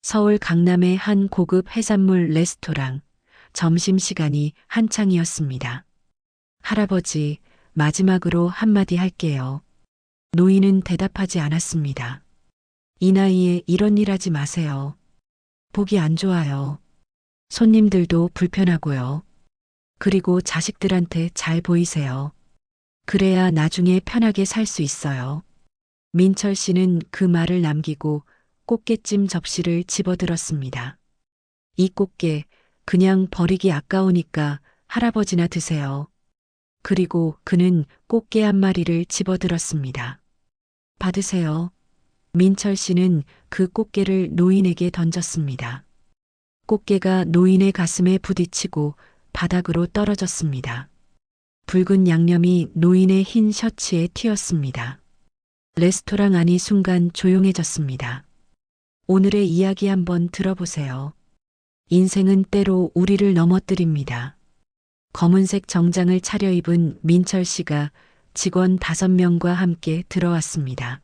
서울 강남의 한 고급 해산물 레스토랑. 점심시간이 한창이었습니다. 할아버지, 마지막으로 한마디 할게요. 노인은 대답하지 않았습니다. 이 나이에 이런 일 하지 마세요. 보기 안 좋아요. 손님들도 불편하고요. 그리고 자식들한테 잘 보이세요. 그래야 나중에 편하게 살 수 있어요. 민철 씨는 그 말을 남기고 꽃게찜 접시를 집어들었습니다. 이 꽃게 그냥 버리기 아까우니까 할아버지나 드세요. 그리고 그는 꽃게 한 마리를 집어들었습니다. 받으세요. 민철 씨는 그 꽃게를 노인에게 던졌습니다. 꽃게가 노인의 가슴에 부딪히고 바닥으로 떨어졌습니다. 붉은 양념이 노인의 흰 셔츠에 튀었습니다. 레스토랑 안이 순간 조용해졌습니다. 오늘의 이야기 한번 들어보세요. 인생은 때로 우리를 넘어뜨립니다. 검은색 정장을 차려입은 민철 씨가 직원 5명과 함께 들어왔습니다.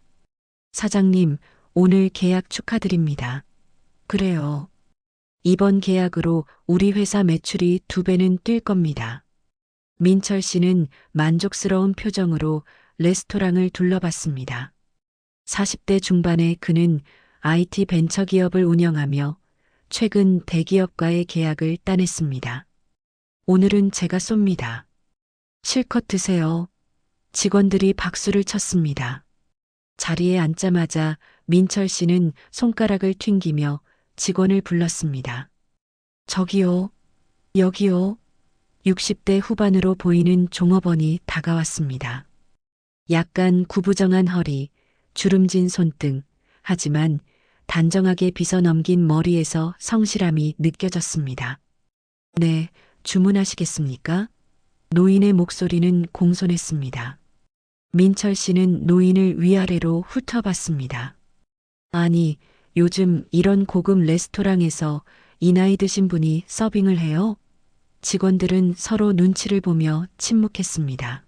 사장님, 오늘 계약 축하드립니다. 그래요. 이번 계약으로 우리 회사 매출이 2배는 뛸 겁니다. 민철 씨는 만족스러운 표정으로 레스토랑을 둘러봤습니다. 40대 중반의 그는 IT 벤처기업을 운영하며 최근 대기업과의 계약을 따냈습니다. 오늘은 제가 쏩니다. 실컷 드세요. 직원들이 박수를 쳤습니다. 자리에 앉자마자 민철 씨는 손가락을 튕기며 직원을 불렀습니다. 저기요, 여기요. 60대 후반으로 보이는 종업원이 다가왔습니다. 약간 구부정한 허리, 주름진 손등, 하지만 단정하게 빗어넘긴 머리에서 성실함이 느껴졌습니다. 네, 주문하시겠습니까? 노인의 목소리는 공손했습니다. 민철 씨는 노인을 위아래로 훑어봤습니다. 아니, 요즘 이런 고급 레스토랑에서 이 나이 드신 분이 서빙을 해요? 직원들은 서로 눈치를 보며 침묵했습니다.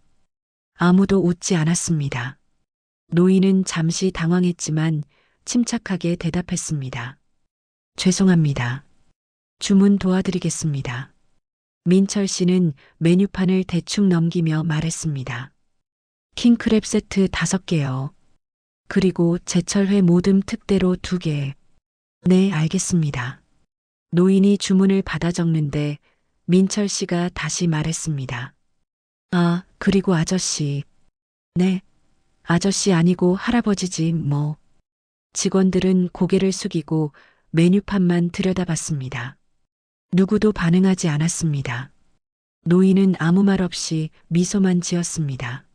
아무도 웃지 않았습니다. 노인은 잠시 당황했지만 침착하게 대답했습니다. 죄송합니다. 주문 도와드리겠습니다. 민철 씨는 메뉴판을 대충 넘기며 말했습니다. 킹크랩 세트 5개요. 그리고 제철회 모듬 특대로 2개. 네, 알겠습니다. 노인이 주문을 받아 적는데 민철 씨가 다시 말했습니다. 아, 그리고 아저씨. 네, 아저씨 아니고 할아버지지 뭐. 직원들은 고개를 숙이고 메뉴판만 들여다봤습니다. 누구도 반응하지 않았습니다. 노인은 아무 말 없이 미소만 지었습니다.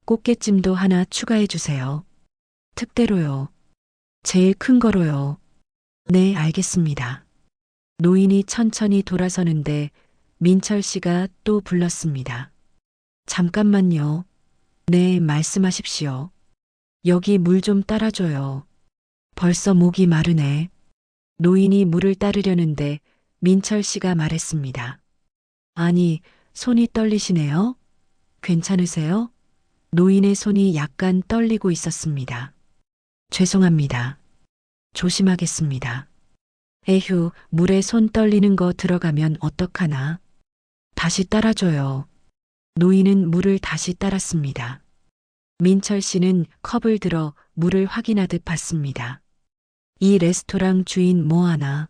꽃게찜도 하나 추가해 주세요. 특대로요. 제일 큰 거로요. 네, 알겠습니다. 노인이 천천히 돌아서는데 민철 씨가 또 불렀습니다. 잠깐만요. 네, 말씀하십시오. 여기 물 좀 따라줘요. 벌써 목이 마르네. 노인이 물을 따르려는데 민철 씨가 말했습니다. 아니, 손이 떨리시네요? 괜찮으세요? 노인의 손이 약간 떨리고 있었습니다. 죄송합니다. 조심하겠습니다. 에휴, 물에 손 떨리는 거 들어가면 어떡하나. 다시 따라줘요. 노인은 물을 다시 따랐습니다. 민철 씨는 컵을 들어 물을 확인하듯 봤습니다. 이 레스토랑 주인 뭐하나.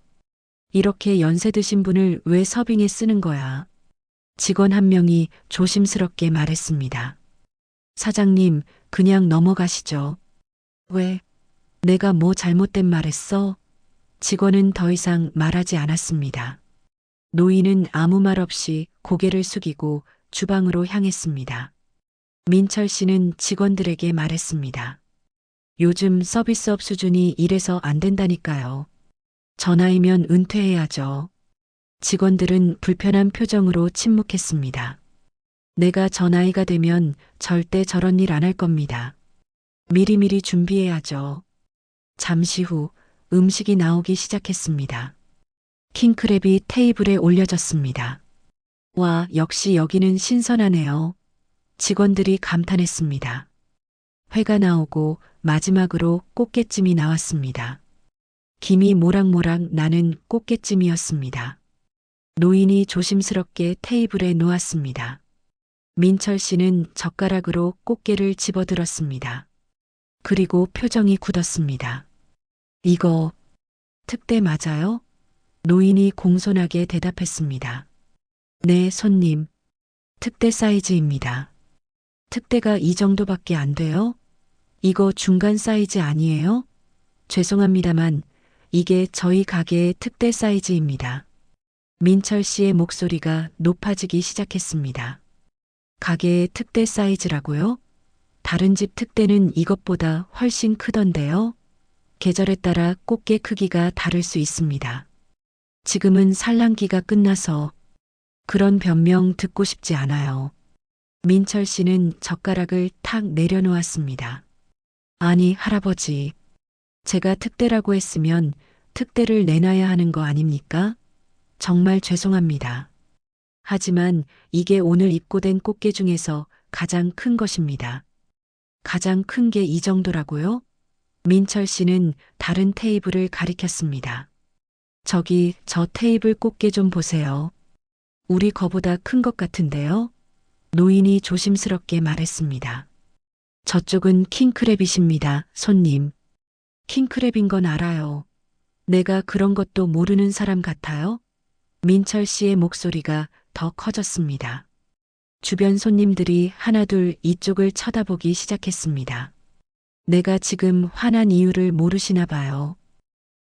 이렇게 연세 드신 분을 왜 서빙에 쓰는 거야? 직원 한 명이 조심스럽게 말했습니다. 사장님, 그냥 넘어가시죠. 왜? 내가 뭐 잘못된 말 했어? 직원은 더 이상 말하지 않았습니다. 노인은 아무 말 없이 고개를 숙이고 주방으로 향했습니다. 민철 씨는 직원들에게 말했습니다. 요즘 서비스업 수준이 이래서 안 된다니까요. 저 나이면 은퇴해야죠. 직원들은 불편한 표정으로 침묵했습니다. 내가 저 나이가 되면 절대 저런 일 안 할 겁니다. 미리미리 준비해야죠. 잠시 후 음식이 나오기 시작했습니다. 킹크랩이 테이블에 올려졌습니다. 와, 역시 여기는 신선하네요. 직원들이 감탄했습니다. 회가 나오고 마지막으로 꽃게찜이 나왔습니다. 김이 모락모락 나는 꽃게찜이었습니다. 노인이 조심스럽게 테이블에 놓았습니다. 민철 씨는 젓가락으로 꽃게를 집어들었습니다. 그리고 표정이 굳었습니다. 이거 특대 맞아요? 노인이 공손하게 대답했습니다. 네, 손님. 특대 사이즈입니다. 특대가 이 정도밖에 안 돼요? 이거 중간 사이즈 아니에요? 죄송합니다만 이게 저희 가게의 특대 사이즈입니다. 민철 씨의 목소리가 높아지기 시작했습니다. 가게의 특대 사이즈라고요? 다른 집 특대는 이것보다 훨씬 크던데요? 계절에 따라 꽃게 크기가 다를 수 있습니다. 지금은 산란기가 끝나서 그런 변명 듣고 싶지 않아요. 민철 씨는 젓가락을 탁 내려놓았습니다. 아니, 할아버지. 제가 특대라고 했으면 특대를 내놔야 하는 거 아닙니까? 정말 죄송합니다. 하지만 이게 오늘 입고된 꽃게 중에서 가장 큰 것입니다. 가장 큰 게 이 정도라고요? 민철 씨는 다른 테이블을 가리켰습니다. 저기 저 테이블 꽃게 좀 보세요. 우리 거보다 큰 것 같은데요? 노인이 조심스럽게 말했습니다. 저쪽은 킹크랩이십니다, 손님. 킹크랩인 건 알아요. 내가 그런 것도 모르는 사람 같아요? 민철 씨의 목소리가 더 커졌습니다. 주변 손님들이 하나둘 이쪽을 쳐다보기 시작했습니다. 내가 지금 화난 이유를 모르시나 봐요.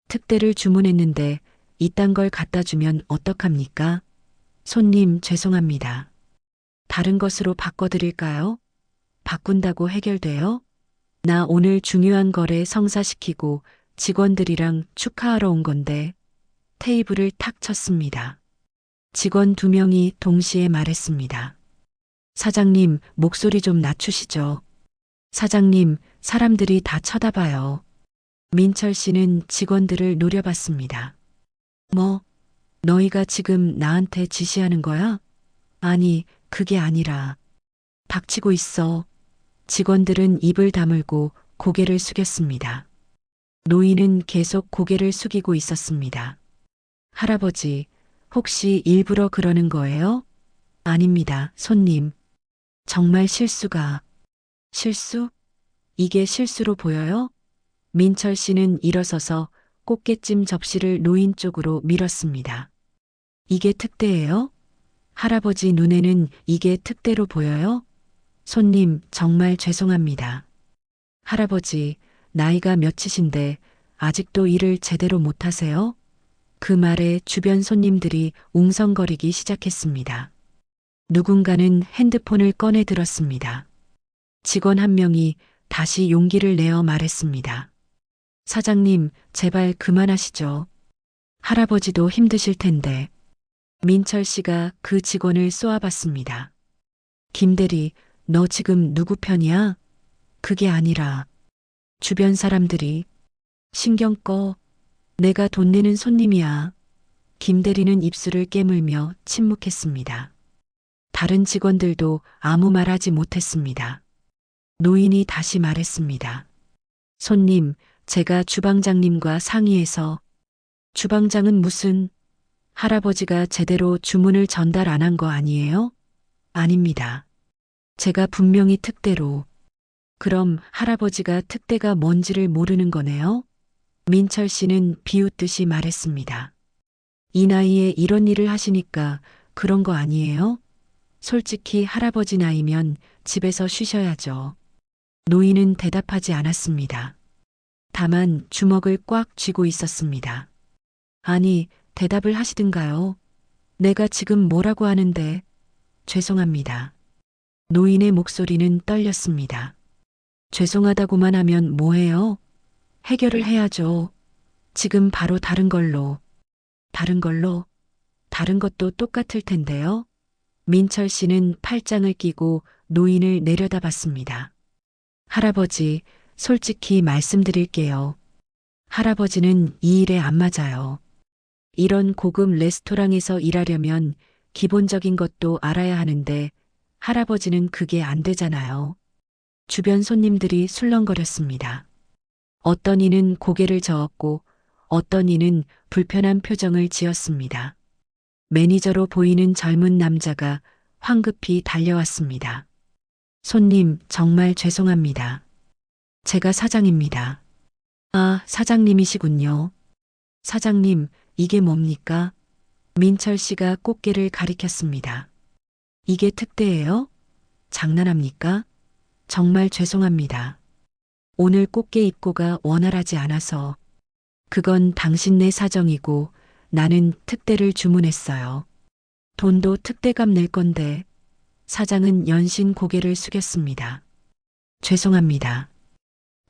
특대를 주문했는데 이딴 걸 갖다 주면 어떡합니까? 손님, 죄송합니다. 다른 것으로 바꿔드릴까요? 바꾼다고 해결돼요? 나 오늘 중요한 거래 성사시키고 직원들이랑 축하하러 온 건데 테이블을 탁 쳤습니다. 직원 2명이 동시에 말했습니다. 사장님, 목소리 좀 낮추시죠. 사장님, 사람들이 다 쳐다봐요. 민철 씨는 직원들을 노려봤습니다. 뭐, 너희가 지금 나한테 지시하는 거야? 아니, 그게 아니라. 닥치고 있어. 직원들은 입을 다물고 고개를 숙였습니다. 노인은 계속 고개를 숙이고 있었습니다. 할아버지, 혹시 일부러 그러는 거예요? 아닙니다, 손님. 정말 실수가. 실수? 이게 실수로 보여요? 민철 씨는 일어서서 꽃게찜 접시를 노인 쪽으로 밀었습니다. 이게 특대예요? 할아버지 눈에는 이게 특대로 보여요? 손님, 정말 죄송합니다. 할아버지, 나이가 몇이신데 아직도 일을 제대로 못하세요? 그 말에 주변 손님들이 웅성거리기 시작했습니다. 누군가는 핸드폰을 꺼내 들었습니다. 직원 한 명이 다시 용기를 내어 말했습니다. 사장님, 제발 그만하시죠. 할아버지도 힘드실 텐데. 민철 씨가 그 직원을 쏘아봤습니다. 김대리, 너 지금 누구 편이야? 그게 아니라 주변 사람들이 신경 꺼. 내가 돈 내는 손님이야. 김대리는 입술을 깨물며 침묵했습니다. 다른 직원들도 아무 말 하지 못했습니다. 노인이 다시 말했습니다. 손님, 제가 주방장님과 상의해서. 주방장은 무슨? 할아버지가 제대로 주문을 전달 안 한 거 아니에요? 아닙니다. 제가 분명히 특대로. 그럼 할아버지가 특대가 뭔지를 모르는 거네요? 민철 씨는 비웃듯이 말했습니다. 이 나이에 이런 일을 하시니까 그런 거 아니에요? 솔직히 할아버지 나이면 집에서 쉬셔야죠. 노인은 대답하지 않았습니다. 다만 주먹을 꽉 쥐고 있었습니다. 아니, 대답을 하시든가요. 내가 지금 뭐라고 하는데. 죄송합니다. 노인의 목소리는 떨렸습니다. 죄송하다고만 하면 뭐해요? 해결을 해야죠. 지금 바로 다른 걸로. 다른 걸로? 다른 것도 똑같을 텐데요. 민철 씨는 팔짱을 끼고 노인을 내려다봤습니다. 할아버지, 솔직히 말씀드릴게요. 할아버지는 이 일에 안 맞아요. 이런 고급 레스토랑에서 일하려면 기본적인 것도 알아야 하는데 할아버지는 그게 안 되잖아요. 주변 손님들이 술렁거렸습니다. 어떤 이는 고개를 저었고 어떤 이는 불편한 표정을 지었습니다. 매니저로 보이는 젊은 남자가 황급히 달려왔습니다. 손님, 정말 죄송합니다. 제가 사장입니다. 아, 사장님이시군요. 사장님, 이게 뭡니까? 민철 씨가 꽃게를 가리켰습니다. 이게 특대예요? 장난합니까? 정말 죄송합니다. 오늘 꽃게 입고가 원활하지 않아서. 그건 당신네 사정이고 나는 특대를 주문했어요. 돈도 특대값 낼 건데. 사장은 연신 고개를 숙였습니다. 죄송합니다.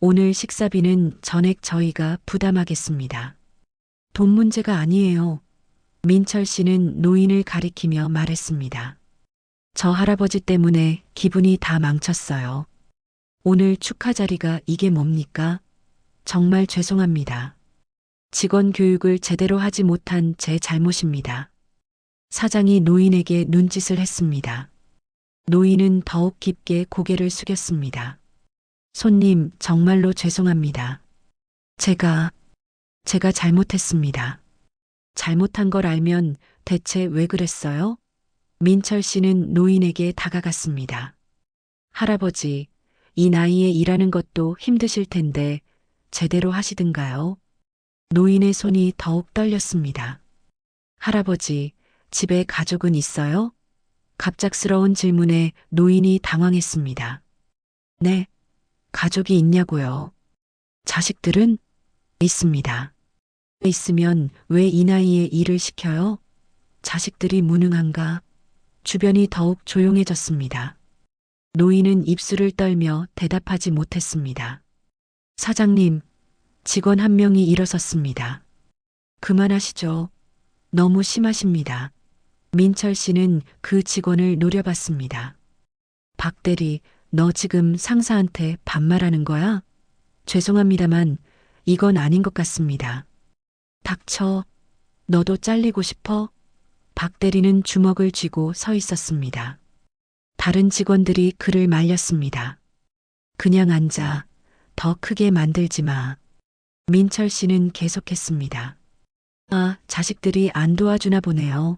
오늘 식사비는 전액 저희가 부담하겠습니다. 돈 문제가 아니에요. 민철 씨는 노인을 가리키며 말했습니다. 저 할아버지 때문에 기분이 다 망쳤어요. 오늘 축하 자리가 이게 뭡니까? 정말 죄송합니다. 직원 교육을 제대로 하지 못한 제 잘못입니다. 사장이 노인에게 눈짓을 했습니다. 노인은 더욱 깊게 고개를 숙였습니다. 손님, 정말로 죄송합니다. 제가 잘못했습니다. 잘못한 걸 알면 대체 왜 그랬어요? 민철 씨는 노인에게 다가갔습니다. 할아버지, 이 나이에 일하는 것도 힘드실 텐데 제대로 하시든가요? 노인의 손이 더욱 떨렸습니다. 할아버지, 집에 가족은 있어요? 갑작스러운 질문에 노인이 당황했습니다. 네, 가족이 있냐고요? 자식들은? 있습니다. 있으면 왜 이 나이에 일을 시켜요? 자식들이 무능한가? 주변이 더욱 조용해졌습니다. 노인은 입술을 떨며 대답하지 못했습니다. 사장님, 직원 한 명이 일어섰습니다. 그만하시죠. 너무 심하십니다. 민철 씨는 그 직원을 노려봤습니다. 박 대리, 너 지금 상사한테 반말하는 거야? 죄송합니다만 이건 아닌 것 같습니다. 닥쳐. 너도 잘리고 싶어? 박 대리는 주먹을 쥐고 서 있었습니다. 다른 직원들이 그를 말렸습니다. 그냥 앉아. 더 크게 만들지 마. 민철 씨는 계속했습니다. 아, 자식들이 안 도와주나 보네요.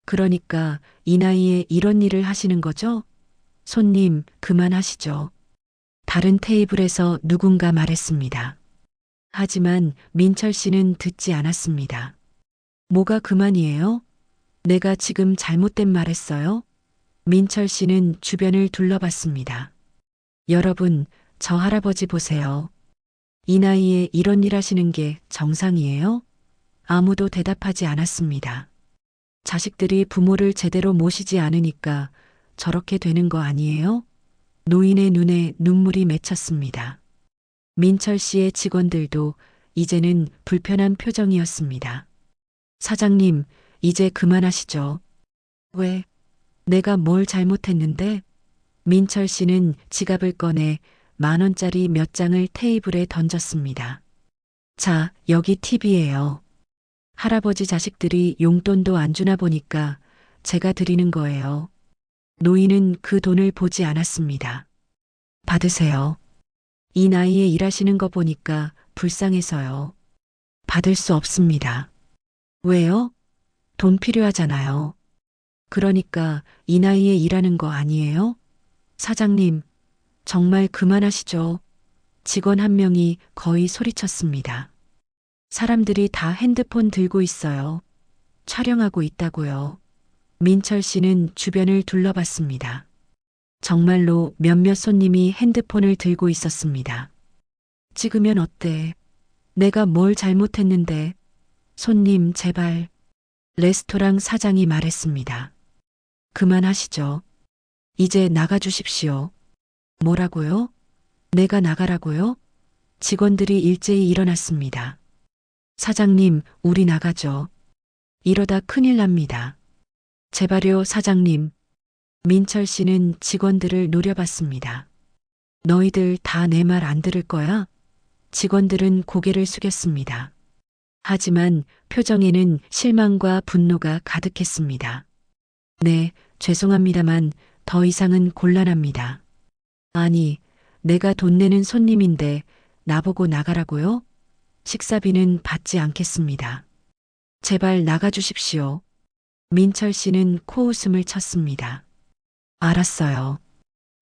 그러니까 이 나이에 이런 일을 하시는 거죠? 손님, 그만하시죠. 다른 테이블에서 누군가 말했습니다. 하지만 민철 씨는 듣지 않았습니다. 뭐가 그만이에요? 내가 지금 잘못된 말 했어요? 민철 씨는 주변을 둘러봤습니다. 여러분, 저 할아버지 보세요. 이 나이에 이런 일 하시는 게 정상이에요? 아무도 대답하지 않았습니다. 자식들이 부모를 제대로 모시지 않으니까 저렇게 되는 거 아니에요? 노인의 눈에 눈물이 맺혔습니다. 민철 씨의 직원들도 이제는 불편한 표정이었습니다. 사장님, 이제 그만하시죠. 왜? 내가 뭘 잘못했는데? 민철 씨는 지갑을 꺼내 10,000원짜리 몇 장을 테이블에 던졌습니다. 자, 여기 팁이에요. 할아버지 자식들이 용돈도 안 주나 보니까 제가 드리는 거예요. 노인은 그 돈을 보지 않았습니다. 받으세요. 이 나이에 일하시는 거 보니까 불쌍해서요. 받을 수 없습니다. 왜요? 돈 필요하잖아요. 그러니까 이 나이에 일하는 거 아니에요? 사장님, 정말 그만하시죠. 직원 한 명이 거의 소리쳤습니다. 사람들이 다 핸드폰 들고 있어요. 촬영하고 있다고요. 민철 씨는 주변을 둘러봤습니다. 정말로 몇몇 손님이 핸드폰을 들고 있었습니다. 찍으면 어때? 내가 뭘 잘못했는데? 손님, 제발. 레스토랑 사장이 말했습니다. 그만하시죠. 이제 나가주십시오. 뭐라고요? 내가 나가라고요? 직원들이 일제히 일어났습니다. 사장님, 우리 나가죠. 이러다 큰일 납니다. 제발요, 사장님. 민철 씨는 직원들을 노려봤습니다. 너희들 다 내 말 안 들을 거야? 직원들은 고개를 숙였습니다. 하지만 표정에는 실망과 분노가 가득했습니다. 네, 죄송합니다만 더 이상은 곤란합니다. 아니, 내가 돈 내는 손님인데 나보고 나가라고요? 식사비는 받지 않겠습니다. 제발 나가주십시오. 민철 씨는 코웃음을 쳤습니다. 알았어요.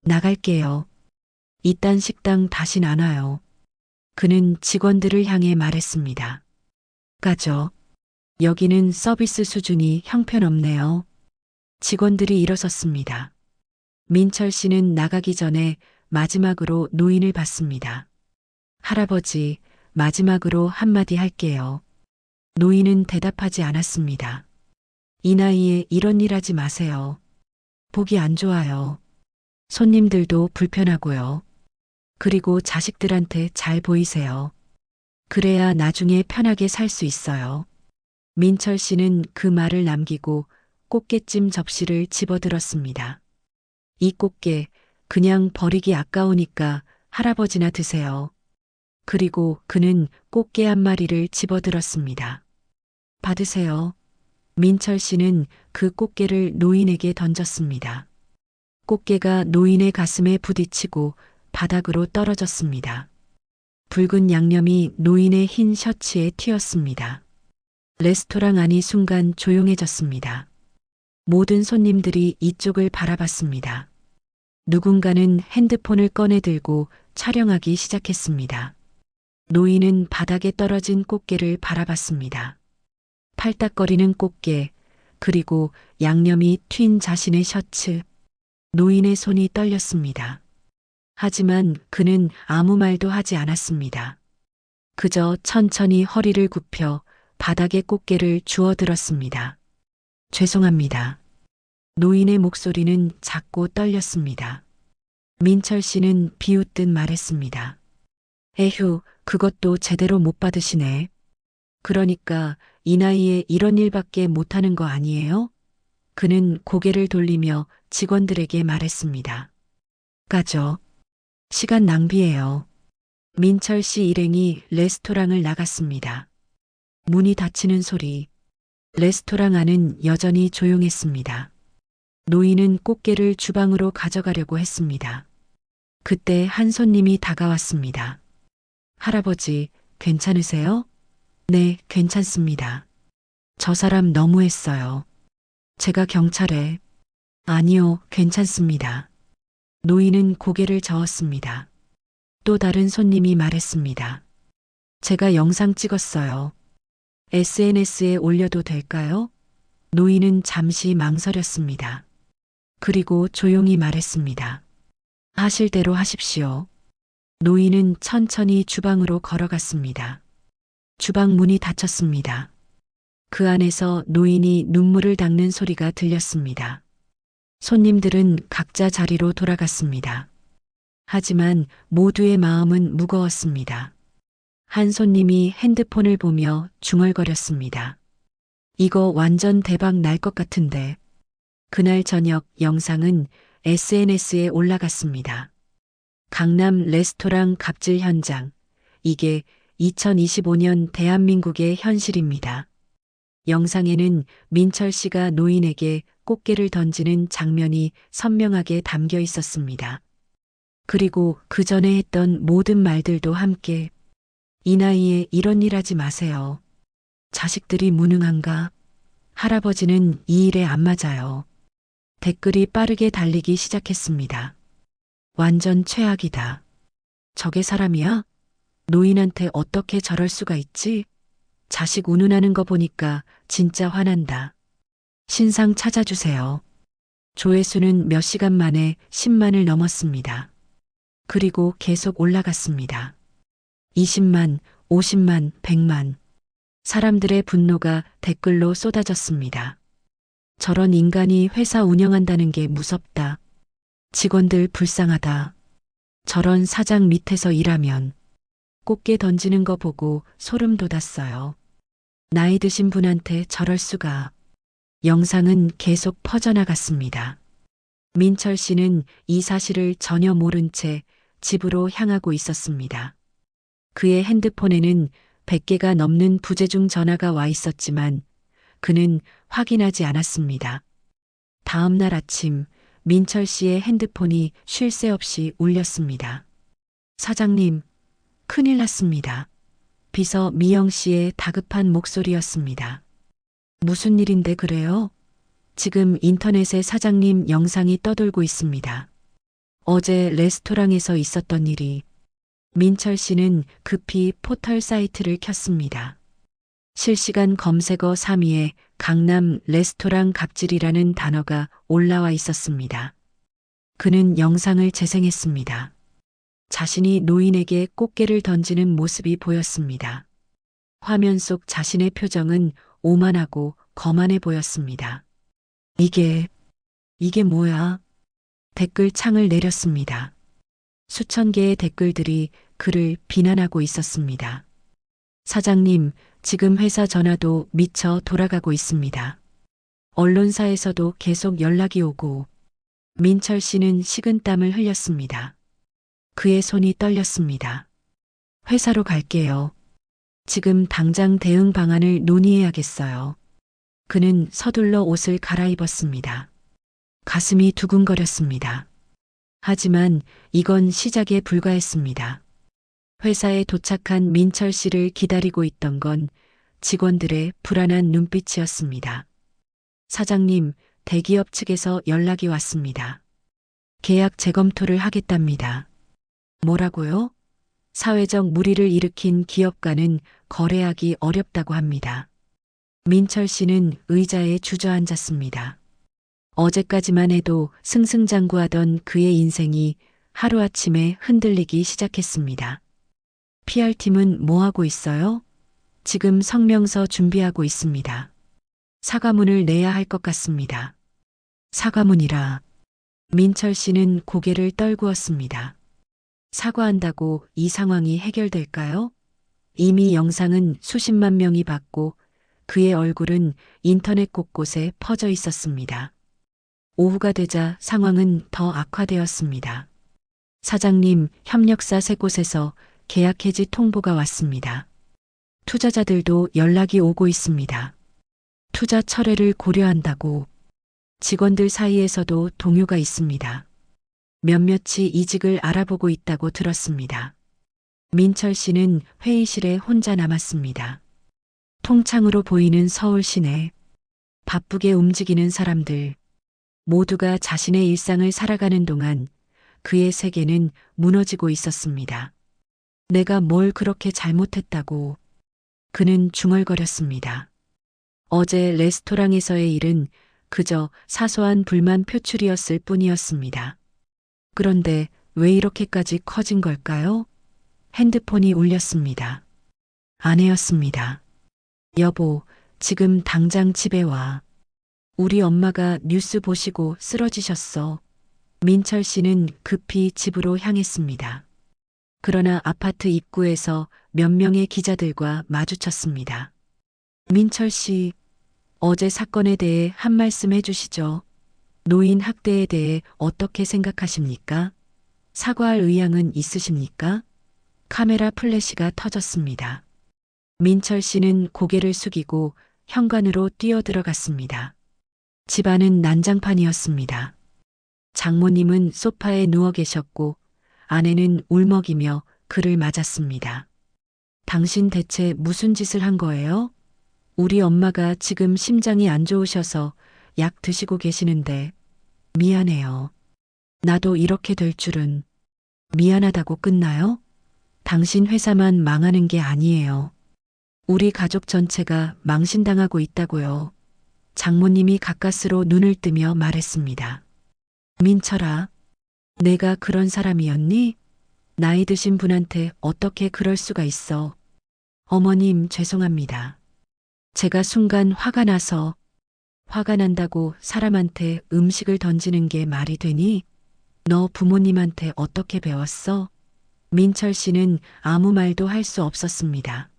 나갈게요. 이딴 식당 다신 안 와요. 그는 직원들을 향해 말했습니다. 가죠. 여기는 서비스 수준이 형편없네요. 직원들이 일어섰습니다. 민철 씨는 나가기 전에 마지막으로 노인을 봤습니다. 할아버지, 마지막으로 한마디 할게요. 노인은 대답하지 않았습니다. 이 나이에 이런 일 하지 마세요. 보기 안 좋아요. 손님들도 불편하고요. 그리고 자식들한테 잘 보이세요. 그래야 나중에 편하게 살 수 있어요. 민철 씨는 그 말을 남기고 꽃게찜 접시를 집어들었습니다. 이 꽃게 그냥 버리기 아까우니까 할아버지나 드세요. 그리고 그는 꽃게 한 마리를 집어들었습니다. 받으세요. 민철 씨는 그 꽃게를 노인에게 던졌습니다. 꽃게가 노인의 가슴에 부딪히고 바닥으로 떨어졌습니다. 붉은 양념이 노인의 흰 셔츠에 튀었습니다. 레스토랑 안이 순간 조용해졌습니다. 모든 손님들이 이쪽을 바라봤습니다. 누군가는 핸드폰을 꺼내 들고 촬영하기 시작했습니다. 노인은 바닥에 떨어진 꽃게를 바라봤습니다. 팔딱거리는 꽃게, 그리고 양념이 튄 자신의 셔츠. 노인의 손이 떨렸습니다. 하지만 그는 아무 말도 하지 않았습니다. 그저 천천히 허리를 굽혀 바닥에 꽃게를 주워들었습니다. 죄송합니다. 노인의 목소리는 작고 떨렸습니다. 민철 씨는 비웃듯 말했습니다. 에휴, 그것도 제대로 못 받으시네. 그러니까 이 나이에 이런 일밖에 못하는 거 아니에요? 그는 고개를 돌리며 직원들에게 말했습니다. 가죠. 시간 낭비예요. 민철 씨 일행이 레스토랑을 나갔습니다. 문이 닫히는 소리. 레스토랑 안은 여전히 조용했습니다. 노인은 꽃게를 주방으로 가져가려고 했습니다. 그때 한 손님이 다가왔습니다. 할아버지, 괜찮으세요? 네, 괜찮습니다. 저 사람 너무했어요. 제가 경찰에. 아니요, 괜찮습니다. 노인은 고개를 저었습니다. 또 다른 손님이 말했습니다. 제가 영상 찍었어요. SNS에 올려도 될까요? 노인은 잠시 망설였습니다. 그리고 조용히 말했습니다. 하실 대로 하십시오. 노인은 천천히 주방으로 걸어갔습니다. 주방 문이 닫혔습니다. 그 안에서 노인이 눈물을 닦는 소리가 들렸습니다. 손님들은 각자 자리로 돌아갔습니다. 하지만 모두의 마음은 무거웠습니다. 한 손님이 핸드폰을 보며 중얼거렸습니다. 이거 완전 대박 날 것 같은데. 그날 저녁 영상은 SNS에 올라갔습니다. 강남 레스토랑 갑질 현장. 이게 2025년 대한민국의 현실입니다. 영상에는 민철 씨가 노인에게 꽃게를 던지는 장면이 선명하게 담겨 있었습니다. 그리고 그 전에 했던 모든 말들도 함께 이 나이에 이런 일 하지 마세요. 자식들이 무능한가? 할아버지는 이 일에 안 맞아요. 댓글이 빠르게 달리기 시작했습니다. 완전 최악이다. 저게 사람이야? 노인한테 어떻게 저럴 수가 있지? 자식 운운하는 거 보니까 진짜 화난다. 신상 찾아주세요. 조회수는 몇 시간 만에 10만을 넘었습니다. 그리고 계속 올라갔습니다. 20만, 50만, 100만. 사람들의 분노가 댓글로 쏟아졌습니다. 저런 인간이 회사 운영한다는 게 무섭다. 직원들 불쌍하다. 저런 사장 밑에서 일하면 꽃게 던지는 거 보고 소름 돋았어요. 나이 드신 분한테 저럴 수가. 영상은 계속 퍼져나갔습니다. 민철 씨는 이 사실을 전혀 모른 채 집으로 향하고 있었습니다. 그의 핸드폰에는 100개가 넘는 부재중 전화가 와 있었지만 그는 확인하지 않았습니다. 다음 날 아침 민철 씨의 핸드폰이 쉴 새 없이 울렸습니다. 사장님, 큰일 났습니다. 비서 미영 씨의 다급한 목소리였습니다. 무슨 일인데 그래요? 지금 인터넷에 사장님 영상이 떠돌고 있습니다. 어제 레스토랑에서 있었던 일이. 민철 씨는 급히 포털 사이트를 켰습니다. 실시간 검색어 3위에 강남 레스토랑 갑질이라는 단어가 올라와 있었습니다. 그는 영상을 재생했습니다. 자신이 노인에게 꽃게를 던지는 모습이 보였습니다. 화면 속 자신의 표정은 오만하고 거만해 보였습니다. 이게 뭐야? 댓글 창을 내렸습니다. 수천 개의 댓글들이 그를 비난하고 있었습니다. 사장님, 지금 회사 전화도 미쳐 돌아가고 있습니다. 언론사에서도 계속 연락이 오고. 민철 씨는 식은땀을 흘렸습니다. 그의 손이 떨렸습니다. 회사로 갈게요. 지금 당장 대응 방안을 논의해야겠어요. 그는 서둘러 옷을 갈아입었습니다. 가슴이 두근거렸습니다. 하지만 이건 시작에 불과했습니다. 회사에 도착한 민철 씨를 기다리고 있던 건 직원들의 불안한 눈빛이었습니다. 사장님, 대기업 측에서 연락이 왔습니다. 계약 재검토를 하겠답니다. 뭐라고요? 사회적 물의를 일으킨 기업과는 거래하기 어렵다고 합니다. 민철 씨는 의자에 주저앉았습니다. 어제까지만 해도 승승장구하던 그의 인생이 하루아침에 흔들리기 시작했습니다. PR팀은 뭐 하고 있어요? 지금 성명서 준비하고 있습니다. 사과문을 내야 할 것 같습니다. 사과문이라. 민철 씨는 고개를 떨구었습니다. 사과한다고 이 상황이 해결될까요? 이미 영상은 수십만 명이 봤고 그의 얼굴은 인터넷 곳곳에 퍼져 있었습니다. 오후가 되자 상황은 더 악화되었습니다. 사장님, 협력사 3곳에서 계약 해지 통보가 왔습니다. 투자자들도 연락이 오고 있습니다. 투자 철회를 고려한다고. 직원들 사이에서도 동요가 있습니다. 몇몇이 이직을 알아보고 있다고 들었습니다. 민철 씨는 회의실에 혼자 남았습니다. 통창으로 보이는 서울 시내. 바쁘게 움직이는 사람들. 모두가 자신의 일상을 살아가는 동안 그의 세계는 무너지고 있었습니다. 내가 뭘 그렇게 잘못했다고. 그는 중얼거렸습니다. 어제 레스토랑에서의 일은 그저 사소한 불만 표출이었을 뿐이었습니다. 그런데 왜 이렇게까지 커진 걸까요? 핸드폰이 울렸습니다. 아내였습니다. 여보, 지금 당장 집에 와. 우리 엄마가 뉴스 보시고 쓰러지셨어. 민철 씨는 급히 집으로 향했습니다. 그러나 아파트 입구에서 몇 명의 기자들과 마주쳤습니다. 민철 씨, 어제 사건에 대해 한 말씀 해주시죠. 노인 학대에 대해 어떻게 생각하십니까? 사과할 의향은 있으십니까? 카메라 플래시가 터졌습니다. 민철 씨는 고개를 숙이고 현관으로 뛰어들어갔습니다. 집안은 난장판이었습니다. 장모님은 소파에 누워 계셨고 아내는 울먹이며 그를 맞았습니다. 당신 대체 무슨 짓을 한 거예요? 우리 엄마가 지금 심장이 안 좋으셔서 약 드시고 계시는데 미안해요. 나도 이렇게 될 줄은. 미안하다고 끝나요? 당신 회사만 망하는 게 아니에요. 우리 가족 전체가 망신당하고 있다고요. 장모님이 가까스로 눈을 뜨며 말했습니다. 민철아, 내가 그런 사람이었니? 나이 드신 분한테 어떻게 그럴 수가 있어. 어머님 죄송합니다. 제가 순간 화가 난다고 사람한테 음식을 던지는 게 말이 되니? 너 부모님한테 어떻게 배웠어? 민철 씨는 아무 말도 할 수 없었습니다.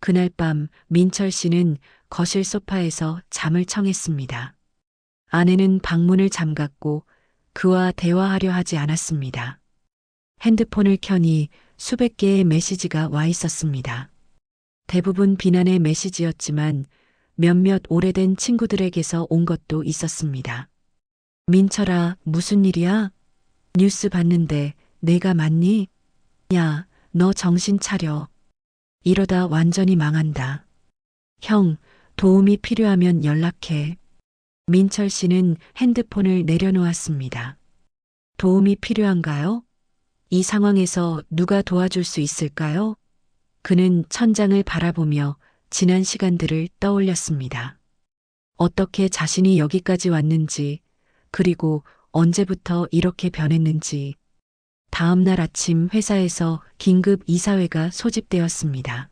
그날 밤 민철 씨는 거실 소파에서 잠을 청했습니다. 아내는 방문을 잠갔고 그와 대화하려 하지 않았습니다. 핸드폰을 켜니 수백 개의 메시지가 와 있었습니다. 대부분 비난의 메시지였지만 몇몇 오래된 친구들에게서 온 것도 있었습니다. 민철아, 무슨 일이야? 뉴스 봤는데 내가 맞니? 야, 너 정신 차려. 이러다 완전히 망한다. 형, 도움이 필요하면 연락해. 민철 씨는 핸드폰을 내려놓았습니다. 도움이 필요한가요? 이 상황에서 누가 도와줄 수 있을까요? 그는 천장을 바라보며 지난 시간들을 떠올렸습니다. 어떻게 자신이 여기까지 왔는지, 그리고 언제부터 이렇게 변했는지. 다음 날 아침 회사에서 긴급 이사회가 소집되었습니다.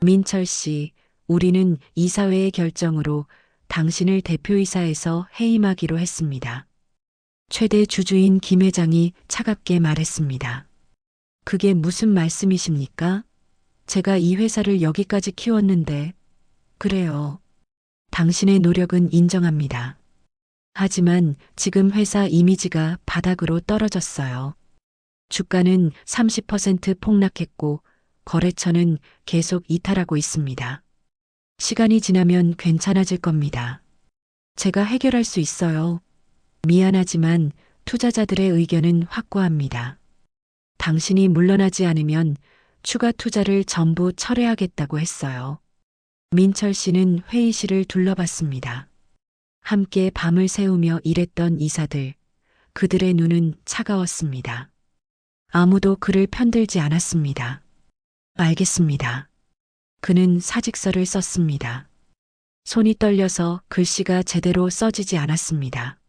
민철 씨, 우리는 이사회의 결정으로 당신을 대표이사에서 해임하기로 했습니다. 최대 주주인 김 회장이 차갑게 말했습니다. 그게 무슨 말씀이십니까? 제가 이 회사를 여기까지 키웠는데. 그래요. 당신의 노력은 인정합니다. 하지만 지금 회사 이미지가 바닥으로 떨어졌어요. 주가는 30% 폭락했고 거래처는 계속 이탈하고 있습니다. 시간이 지나면 괜찮아질 겁니다. 제가 해결할 수 있어요. 미안하지만 투자자들의 의견은 확고합니다. 당신이 물러나지 않으면 추가 투자를 전부 철회하겠다고 했어요. 민철 씨는 회의실을 둘러봤습니다. 함께 밤을 새우며 일했던 이사들, 그들의 눈은 차가웠습니다. 아무도 그를 편들지 않았습니다. 알겠습니다. 그는 사직서를 썼습니다. 손이 떨려서 글씨가 제대로 써지지 않았습니다.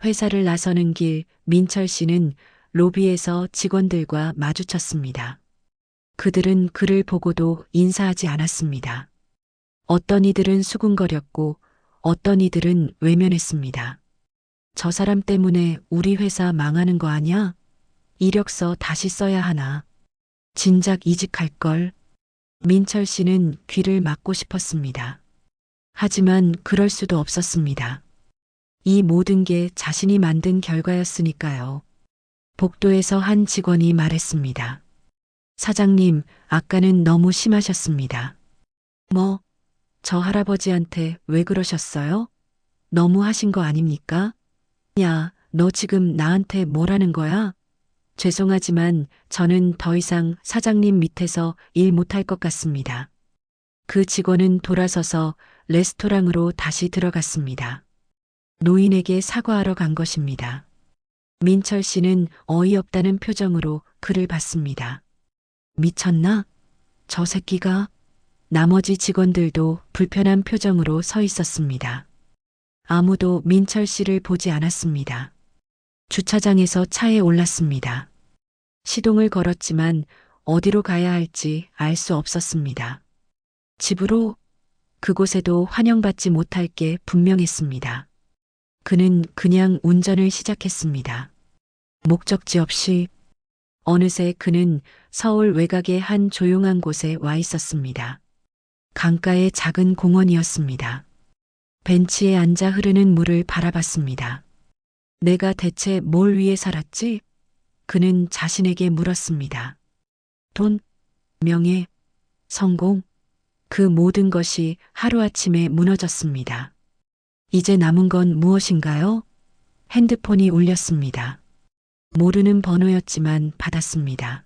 회사를 나서는 길, 민철 씨는 로비에서 직원들과 마주쳤습니다. 그들은 그를 보고도 인사하지 않았습니다. 어떤 이들은 수군거렸고 어떤 이들은 외면했습니다. 저 사람 때문에 우리 회사 망하는 거 아냐? 이력서 다시 써야 하나? 진작 이직할걸? 민철 씨는 귀를 막고 싶었습니다. 하지만 그럴 수도 없었습니다. 이 모든 게 자신이 만든 결과였으니까요. 복도에서 한 직원이 말했습니다. 사장님, 아까는 너무 심하셨습니다. 뭐, 저 할아버지한테 왜 그러셨어요? 너무 하신 거 아닙니까? 야, 너 지금 나한테 뭐라는 거야? 죄송하지만 저는 더 이상 사장님 밑에서 일 못할 것 같습니다. 그 직원은 돌아서서 레스토랑으로 다시 들어갔습니다. 노인에게 사과하러 간 것입니다. 민철 씨는 어이없다는 표정으로 그를 봤습니다. 미쳤나? 저 새끼가? 나머지 직원들도 불편한 표정으로 서 있었습니다. 아무도 민철 씨를 보지 않았습니다. 주차장에서 차에 올랐습니다. 시동을 걸었지만 어디로 가야 할지 알 수 없었습니다. 집으로? 그곳에도 환영받지 못할 게 분명했습니다. 그는 그냥 운전을 시작했습니다. 목적지 없이. 어느새 그는 서울 외곽의 한 조용한 곳에 와 있었습니다. 강가의 작은 공원이었습니다. 벤치에 앉아 흐르는 물을 바라봤습니다. 내가 대체 뭘 위해 살았지? 그는 자신에게 물었습니다. 돈, 명예, 성공, 그 모든 것이 하루아침에 무너졌습니다. 이제 남은 건 무엇인가요? 핸드폰이 울렸습니다. 모르는 번호였지만 받았습니다.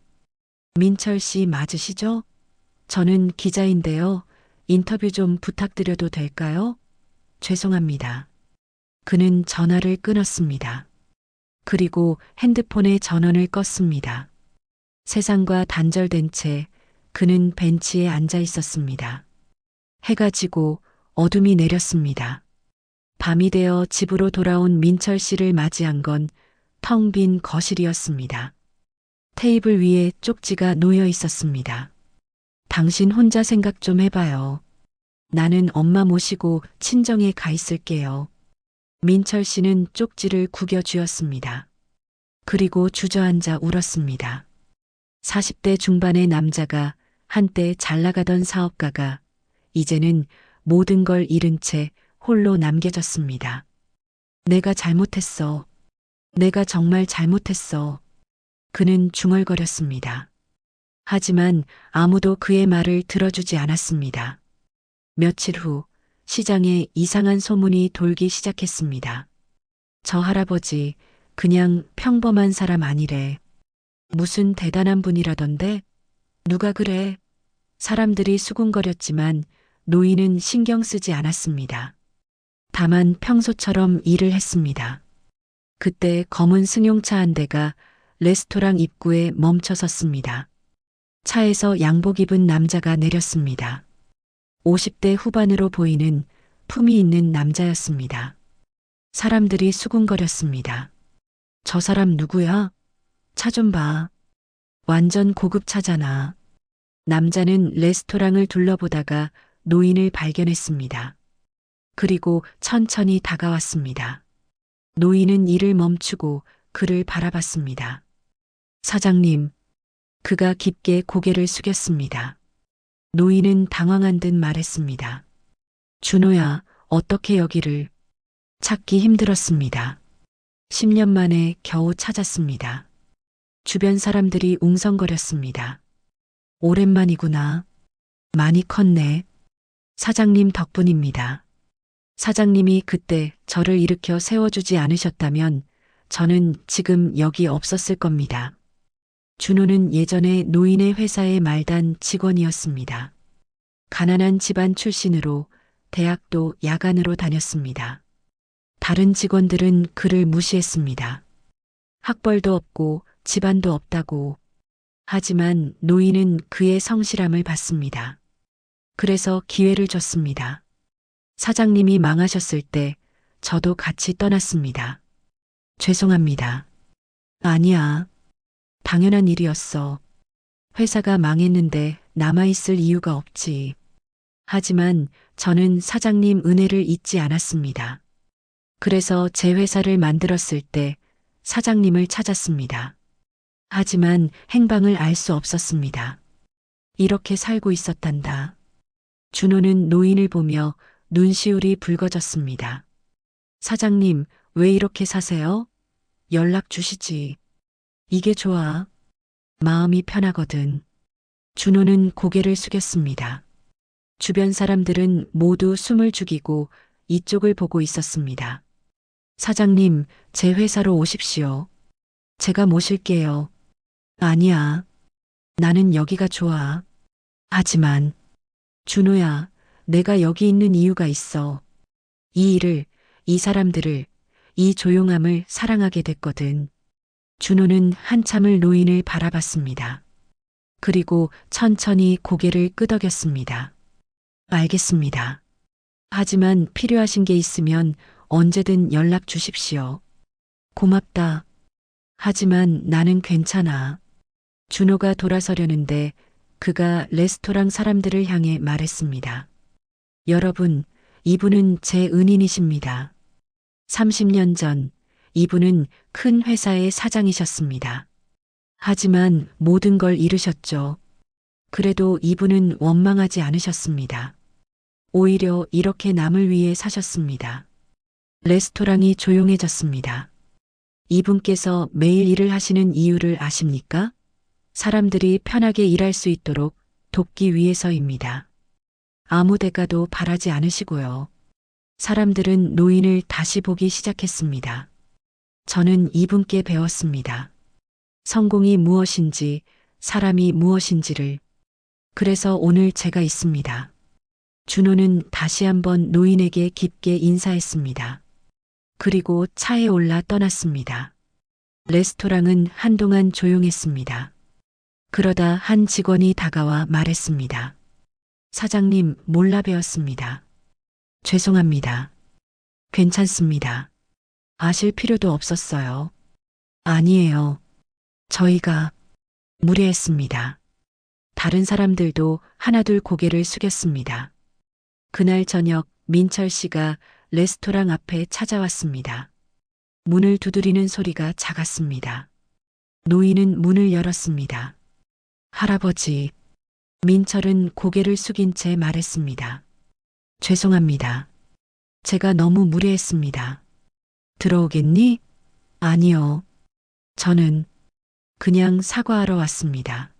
민철 씨 맞으시죠? 저는 기자인데요. 인터뷰 좀 부탁드려도 될까요? 죄송합니다. 그는 전화를 끊었습니다. 그리고 핸드폰의 전원을 껐습니다. 세상과 단절된 채 그는 벤치에 앉아 있었습니다. 해가 지고 어둠이 내렸습니다. 밤이 되어 집으로 돌아온 민철 씨를 맞이한 건 텅 빈 거실이었습니다. 테이블 위에 쪽지가 놓여 있었습니다. 당신 혼자 생각 좀 해봐요. 나는 엄마 모시고 친정에 가 있을게요. 민철 씨는 쪽지를 구겨 쥐었습니다. 그리고 주저앉아 울었습니다. 40대 중반의 남자가 한때 잘 나가던 사업가가 이제는 모든 걸 잃은 채 홀로 남겨졌습니다. 내가 잘못했어. 내가 정말 잘못했어. 그는 중얼거렸습니다. 하지만 아무도 그의 말을 들어주지 않았습니다. 며칠 후 시장에 이상한 소문이 돌기 시작했습니다. 저 할아버지 그냥 평범한 사람 아니래. 무슨 대단한 분이라던데? 누가 그래? 사람들이 수군거렸지만 노인은 신경 쓰지 않았습니다. 다만 평소처럼 일을 했습니다. 그때 검은 승용차 한 대가 레스토랑 입구에 멈춰 섰습니다. 차에서 양복 입은 남자가 내렸습니다. 50대 후반으로 보이는 품이 있는 남자였습니다. 사람들이 수군거렸습니다. 저 사람 누구야? 차 좀 봐. 완전 고급 차잖아. 남자는 레스토랑을 둘러보다가 노인을 발견했습니다. 그리고 천천히 다가왔습니다. 노인은 일을 멈추고 그를 바라봤습니다. 사장님, 그가 깊게 고개를 숙였습니다. 노인은 당황한 듯 말했습니다. 준호야, 어떻게 여기를? 찾기 힘들었습니다. 10년 만에 겨우 찾았습니다. 주변 사람들이 웅성거렸습니다. 오랜만이구나. 많이 컸네. 사장님 덕분입니다. 사장님이 그때 저를 일으켜 세워주지 않으셨다면 저는 지금 여기 없었을 겁니다. 준호는 예전에 노인의 회사의 말단 직원이었습니다. 가난한 집안 출신으로 대학도 야간으로 다녔습니다. 다른 직원들은 그를 무시했습니다. 학벌도 없고 집안도 없다고. 하지만 노인은 그의 성실함을 봤습니다. 그래서 기회를 줬습니다. 사장님이 망하셨을 때 저도 같이 떠났습니다. 죄송합니다. 아니야. 당연한 일이었어. 회사가 망했는데 남아있을 이유가 없지. 하지만 저는 사장님 은혜를 잊지 않았습니다. 그래서 제 회사를 만들었을 때 사장님을 찾았습니다. 하지만 행방을 알 수 없었습니다. 이렇게 살고 있었단다. 준호는 노인을 보며 눈시울이 붉어졌습니다. 사장님, 왜 이렇게 사세요? 연락 주시지. 이게 좋아. 마음이 편하거든. 준호는 고개를 숙였습니다. 주변 사람들은 모두 숨을 죽이고 이쪽을 보고 있었습니다. 사장님, 제 회사로 오십시오. 제가 모실게요. 아니야. 나는 여기가 좋아. 하지만, 준호야, 내가 여기 있는 이유가 있어. 이 일을, 이 사람들을, 이 조용함을 사랑하게 됐거든. 준호는 한참을 노인을 바라봤습니다. 그리고 천천히 고개를 끄덕였습니다. 알겠습니다. 하지만 필요하신 게 있으면 언제든 연락 주십시오. 고맙다. 하지만 나는 괜찮아. 준호가 돌아서려는데 그가 레스토랑 사람들을 향해 말했습니다. 여러분, 이분은 제 은인이십니다. 30년 전 이분은 큰 회사의 사장이셨습니다. 하지만 모든 걸 잃으셨죠. 그래도 이분은 원망하지 않으셨습니다. 오히려 이렇게 남을 위해 사셨습니다. 레스토랑이 조용해졌습니다. 이분께서 매일 일을 하시는 이유를 아십니까? 사람들이 편하게 일할 수 있도록 돕기 위해서입니다. 아무 대가도 바라지 않으시고요. 사람들은 노인을 다시 보기 시작했습니다. 저는 이분께 배웠습니다. 성공이 무엇인지, 사람이 무엇인지를. 그래서 오늘 제가 있습니다. 준호는 다시 한번 노인에게 깊게 인사했습니다. 그리고 차에 올라 떠났습니다. 레스토랑은 한동안 조용했습니다. 그러다 한 직원이 다가와 말했습니다. 사장님, 몰라 뵈었습니다. 죄송합니다. 괜찮습니다. 아실 필요도 없었어요. 아니에요. 저희가 무례했습니다. 다른 사람들도 하나둘 고개를 숙였습니다. 그날 저녁 민철 씨가 레스토랑 앞에 찾아왔습니다. 문을 두드리는 소리가 작았습니다. 노인은 문을 열었습니다. 할아버지. 민철은 고개를 숙인 채 말했습니다. 죄송합니다. 제가 너무 무례했습니다. 들어오겠니? 아니요. 저는 그냥 사과하러 왔습니다.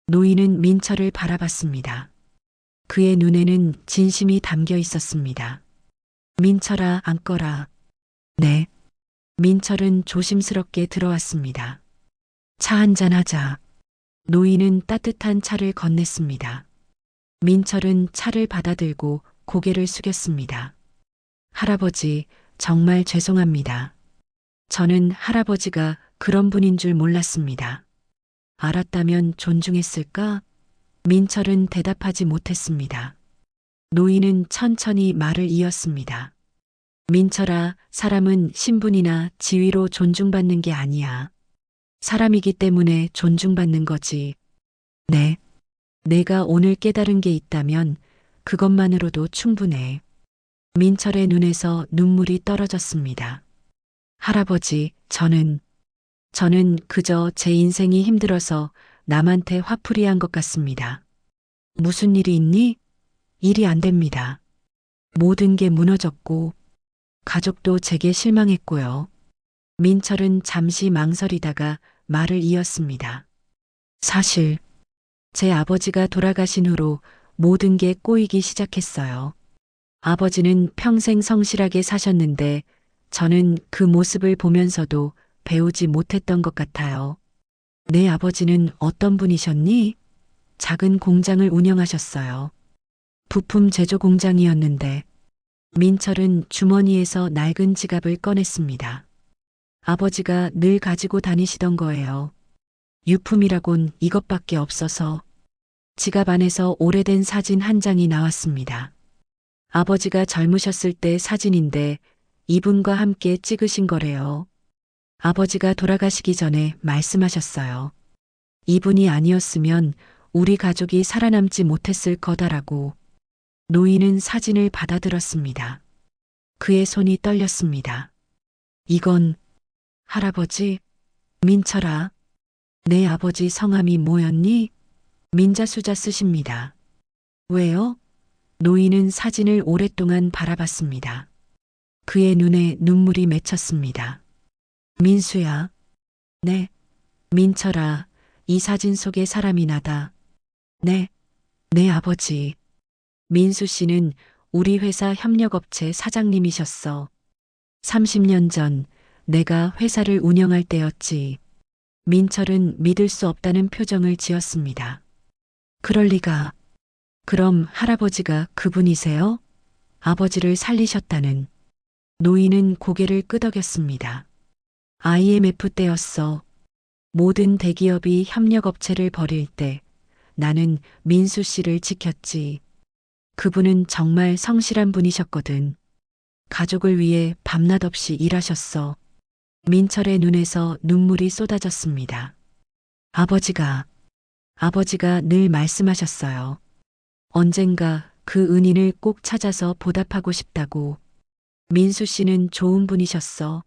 노인은 민철을 바라봤습니다. 그의 눈에는 진심이 담겨 있었습니다. 민철아, 앉거라. 네. 민철은 조심스럽게 들어왔습니다. 차 한잔 하자. 노인은 따뜻한 차를 건넸습니다. 민철은 차를 받아들고 고개를 숙였습니다. 할아버지, 정말 죄송합니다. 저는 할아버지가 그런 분인 줄 몰랐습니다. 알았다면 존중했을까? 민철은 대답하지 못했습니다. 노인은 천천히 말을 이었습니다. 민철아, 사람은 신분이나 지위로 존중받는 게 아니야. 사람이기 때문에 존중받는 거지. 네. 내가 오늘 깨달은 게 있다면 그것만으로도 충분해. 민철의 눈에서 눈물이 떨어졌습니다. 할아버지, 저는 그저 제 인생이 힘들어서 남한테 화풀이한 것 같습니다. 무슨 일이 있니? 일이 안 됩니다. 모든 게 무너졌고, 가족도 제게 실망했고요. 민철은 잠시 망설이다가 말을 이었습니다. 사실, 제 아버지가 돌아가신 후로 모든 게 꼬이기 시작했어요. 아버지는 평생 성실하게 사셨는데 저는 그 모습을 보면서도 배우지 못했던 것 같아요. 내 아버지는 어떤 분이셨니? 작은 공장을 운영하셨어요. 부품 제조 공장이었는데 민철은 주머니에서 낡은 지갑을 꺼냈습니다. 아버지가 늘 가지고 다니시던 거예요. 유품이라곤 이것밖에 없어서 지갑 안에서 오래된 사진 한 장이 나왔습니다. 아버지가 젊으셨을 때 사진인데 이분과 함께 찍으신 거래요. 아버지가 돌아가시기 전에 말씀하셨어요. 이분이 아니었으면 우리 가족이 살아남지 못했을 거다라고. 노인은 사진을 받아들었습니다. 그의 손이 떨렸습니다. 이건 할아버지, 민철아, 내 아버지 성함이 뭐였니? 민자수자 쓰십니다. 왜요? 노인은 사진을 오랫동안 바라봤습니다. 그의 눈에 눈물이 맺혔습니다. 민수야. 네. 민철아, 이 사진 속의 사람이 나다. 네. 내 아버지. 민수 씨는 우리 회사 협력업체 사장님이셨어. 30년 전 내가 회사를 운영할 때였지. 민철은 믿을 수 없다는 표정을 지었습니다. 그럴 리가. 그럼 할아버지가 그분이세요? 아버지를 살리셨다는. 노인은 고개를 끄덕였습니다. IMF 때였어. 모든 대기업이 협력업체를 벌일 때 나는 민수 씨를 지켰지. 그분은 정말 성실한 분이셨거든. 가족을 위해 밤낮 없이 일하셨어. 민철의 눈에서 눈물이 쏟아졌습니다. 아버지가 늘 말씀하셨어요. 언젠가 그 은인을 꼭 찾아서 보답하고 싶다고. 민수 씨는 좋은 분이셨어.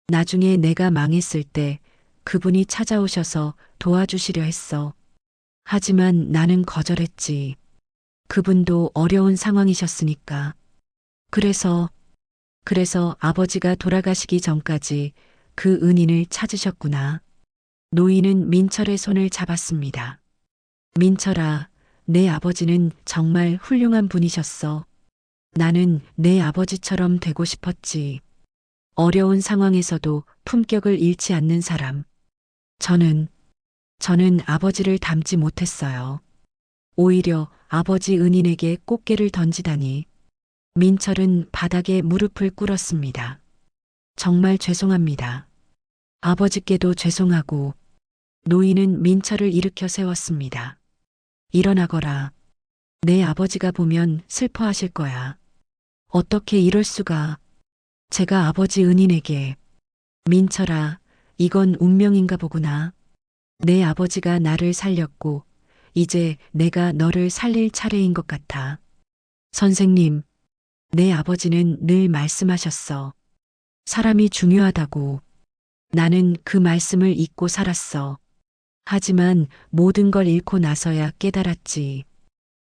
나중에 내가 망했을 때 그분이 찾아오셔서 도와주시려 했어. 하지만 나는 거절했지. 그분도 어려운 상황이셨으니까. 그래서 아버지가 돌아가시기 전까지 그 은인을 찾으셨구나. 노인은 민철의 손을 잡았습니다. 민철아, 내 아버지는 정말 훌륭한 분이셨어. 나는 내 아버지처럼 되고 싶었지. 어려운 상황에서도 품격을 잃지 않는 사람. 저는 아버지를 닮지 못했어요. 오히려 아버지 은인에게 꽃게를 던지다니. 민철은 바닥에 무릎을 꿇었습니다. 정말 죄송합니다. 아버지께도 죄송하고. 노인은 민철을 일으켜 세웠습니다. 일어나거라. 내 아버지가 보면 슬퍼하실 거야. 어떻게 이럴 수가. 제가 아버지 은인에게. 민철아, 이건 운명인가 보구나. 내 아버지가 나를 살렸고 이제 내가 너를 살릴 차례인 것 같아. 선생님, 내 아버지는 늘 말씀하셨어. 사람이 중요하다고. 나는 그 말씀을 잊고 살았어. 하지만 모든 걸 잃고 나서야 깨달았지.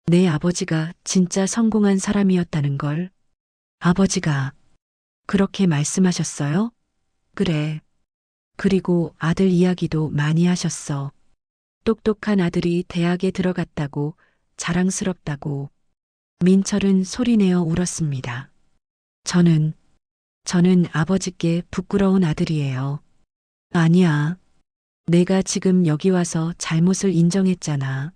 내 아버지가 진짜 성공한 사람이었다는 걸. 아버지가 그렇게 말씀하셨어요? 그래. 그리고 아들 이야기도 많이 하셨어. 똑똑한 아들이 대학에 들어갔다고, 자랑스럽다고. 민철은 소리내어 울었습니다. 저는 아버지께 부끄러운 아들이에요. 아니야. 내가 지금 여기 와서 잘못을 인정했잖아.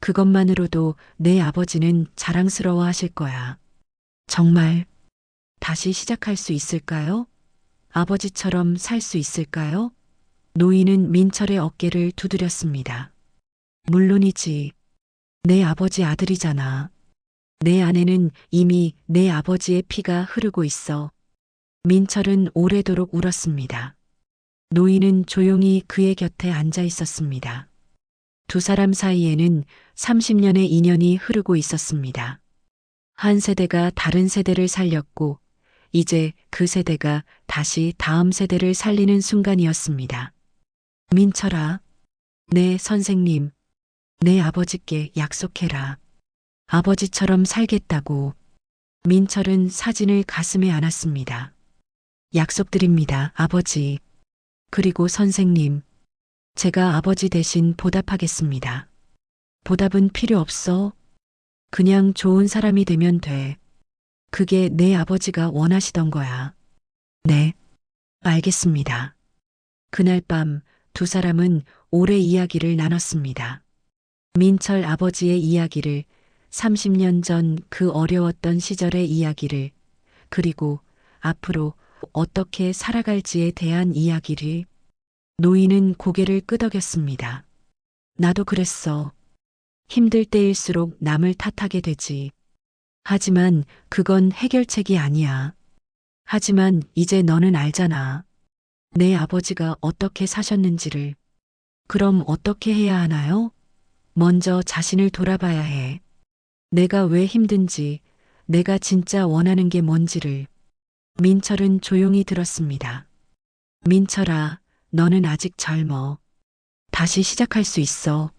그것만으로도 내 아버지는 자랑스러워 하실 거야. 정말 다시 시작할 수 있을까요? 아버지처럼 살 수 있을까요? 노인은 민철의 어깨를 두드렸습니다. 물론이지. 내 아버지 아들이잖아. 내 안에는 이미 내 아버지의 피가 흐르고 있어. 민철은 오래도록 울었습니다. 노인은 조용히 그의 곁에 앉아 있었습니다. 두 사람 사이에는 30년의 인연이 흐르고 있었습니다. 한 세대가 다른 세대를 살렸고, 이제 그 세대가 다시 다음 세대를 살리는 순간이었습니다. 민철아, 네, 선생님, 내 아버지께 약속해라. 아버지처럼 살겠다고. 민철은 사진을 가슴에 안았습니다. 약속드립니다, 아버지. 그리고 선생님, 제가 아버지 대신 보답하겠습니다. 보답은 필요 없어. 그냥 좋은 사람이 되면 돼. 그게 내 아버지가 원하시던 거야. 네, 알겠습니다. 그날 밤 두 사람은 오래 이야기를 나눴습니다. 민철 아버지의 이야기를, 30년 전 그 어려웠던 시절의 이야기를, 그리고 앞으로 어떻게 살아갈지에 대한 이야기를. 노인은 고개를 끄덕였습니다. 나도 그랬어. 힘들 때일수록 남을 탓하게 되지. 하지만 그건 해결책이 아니야. 하지만 이제 너는 알잖아. 내 아버지가 어떻게 사셨는지를. 그럼 어떻게 해야 하나요? 먼저 자신을 돌아봐야 해. 내가 왜 힘든지, 내가 진짜 원하는 게 뭔지를. 민철은 조용히 들었습니다. 민철아, 너는 아직 젊어. 다시 시작할 수 있어.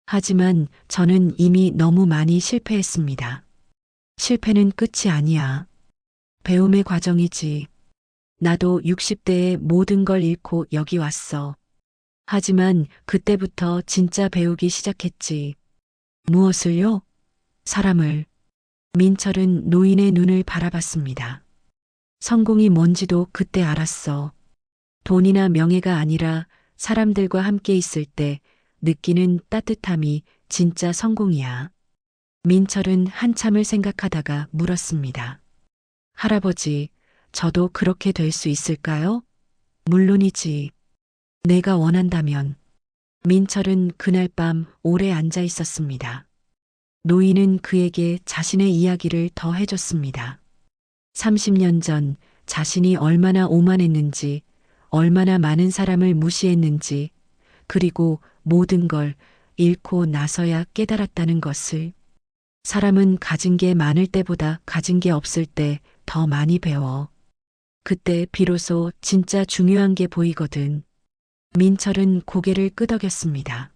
하지만 저는 이미 너무 많이 실패했습니다. 실패는 끝이 아니야. 배움의 과정이지. 나도 60대에 모든 걸 잃고 여기 왔어. 하지만 그때부터 진짜 배우기 시작했지. 무엇을요? 사람을. 민철은 노인의 눈을 바라봤습니다. 성공이 뭔지도 그때 알았어. 돈이나 명예가 아니라 사람들과 함께 있을 때 느끼는 따뜻함이 진짜 성공이야. 민철은 한참을 생각하다가 물었습니다. 할아버지, 저도 그렇게 될 수 있을까요? 물론이지. 내가 원한다면. 민철은 그날 밤 오래 앉아 있었습니다. 노인은 그에게 자신의 이야기를 더 해줬습니다. 30년 전 자신이 얼마나 오만했는지, 얼마나 많은 사람을 무시했는지, 그리고 모든 걸 잃고 나서야 깨달았다는 것을. 사람은 가진 게 많을 때보다 가진 게 없을 때 더 많이 배워. 그때 비로소 진짜 중요한 게 보이거든. 민철은 고개를 끄덕였습니다.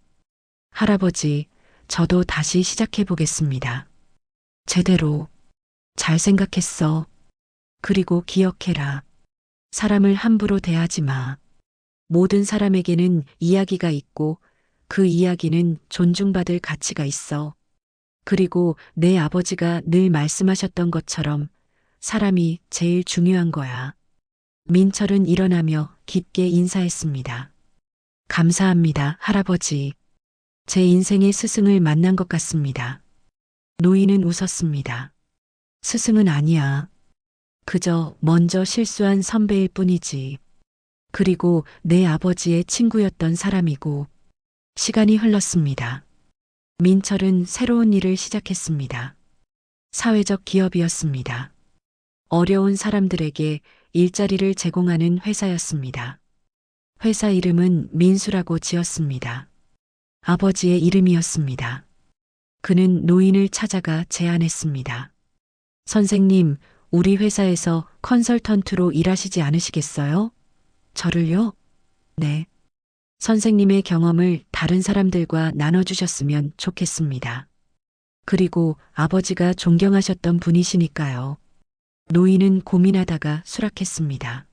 할아버지, 저도 다시 시작해 보겠습니다. 제대로. 잘 생각했어. 그리고 기억해라. 사람을 함부로 대하지 마. 모든 사람에게는 이야기가 있고 그 이야기는 존중받을 가치가 있어. 그리고 내 아버지가 늘 말씀하셨던 것처럼 사람이 제일 중요한 거야. 민철은 일어나며 깊게 인사했습니다. 감사합니다, 할아버지. 제 인생의 스승을 만난 것 같습니다. 노인은 웃었습니다. 스승은 아니야. 그저 먼저 실수한 선배일 뿐이지. 그리고 내 아버지의 친구였던 사람이고. 시간이 흘렀습니다. 민철은 새로운 일을 시작했습니다. 사회적 기업이었습니다. 어려운 사람들에게 일자리를 제공하는 회사였습니다. 회사 이름은 민수라고 지었습니다. 아버지의 이름이었습니다. 그는 노인을 찾아가 제안했습니다. 선생님, 우리 회사에서 컨설턴트로 일하시지 않으시겠어요? 저를요? 네. 선생님의 경험을 다른 사람들과 나눠주셨으면 좋겠습니다. 그리고 아버지가 존경하셨던 분이시니까요. 노인은 고민하다가 수락했습니다.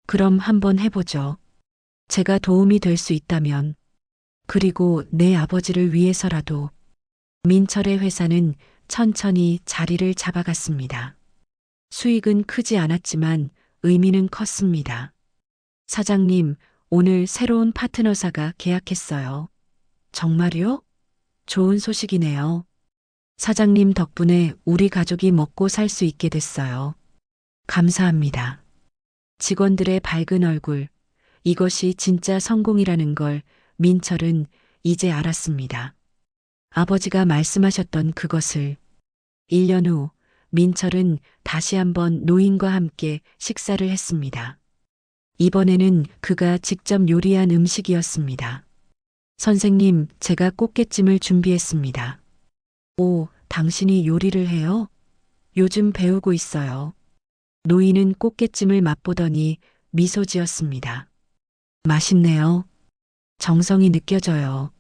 그럼 한번 해보죠. 제가 도움이 될 수 있다면. 그리고 내 아버지를 위해서라도. 민철의 회사는 천천히 자리를 잡아갔습니다. 수익은 크지 않았지만 의미는 컸습니다. 사장님, 오늘 새로운 파트너사가 계약했어요. 정말요? 좋은 소식이네요. 사장님 덕분에 우리 가족이 먹고 살 수 있게 됐어요. 감사합니다. 직원들의 밝은 얼굴, 이것이 진짜 성공이라는 걸 민철은 이제 알았습니다. 아버지가 말씀하셨던 그것을 1년 후 민철은 다시 한번 노인과 함께 식사를 했습니다. 이번에는 그가 직접 요리한 음식이었습니다. 선생님, 제가 꽃게찜을 준비했습니다. 오, 당신이 요리를 해요? 요즘 배우고 있어요. 노인은 꽃게찜을 맛보더니 미소 지었습니다. 맛있네요. 정성이 느껴져요.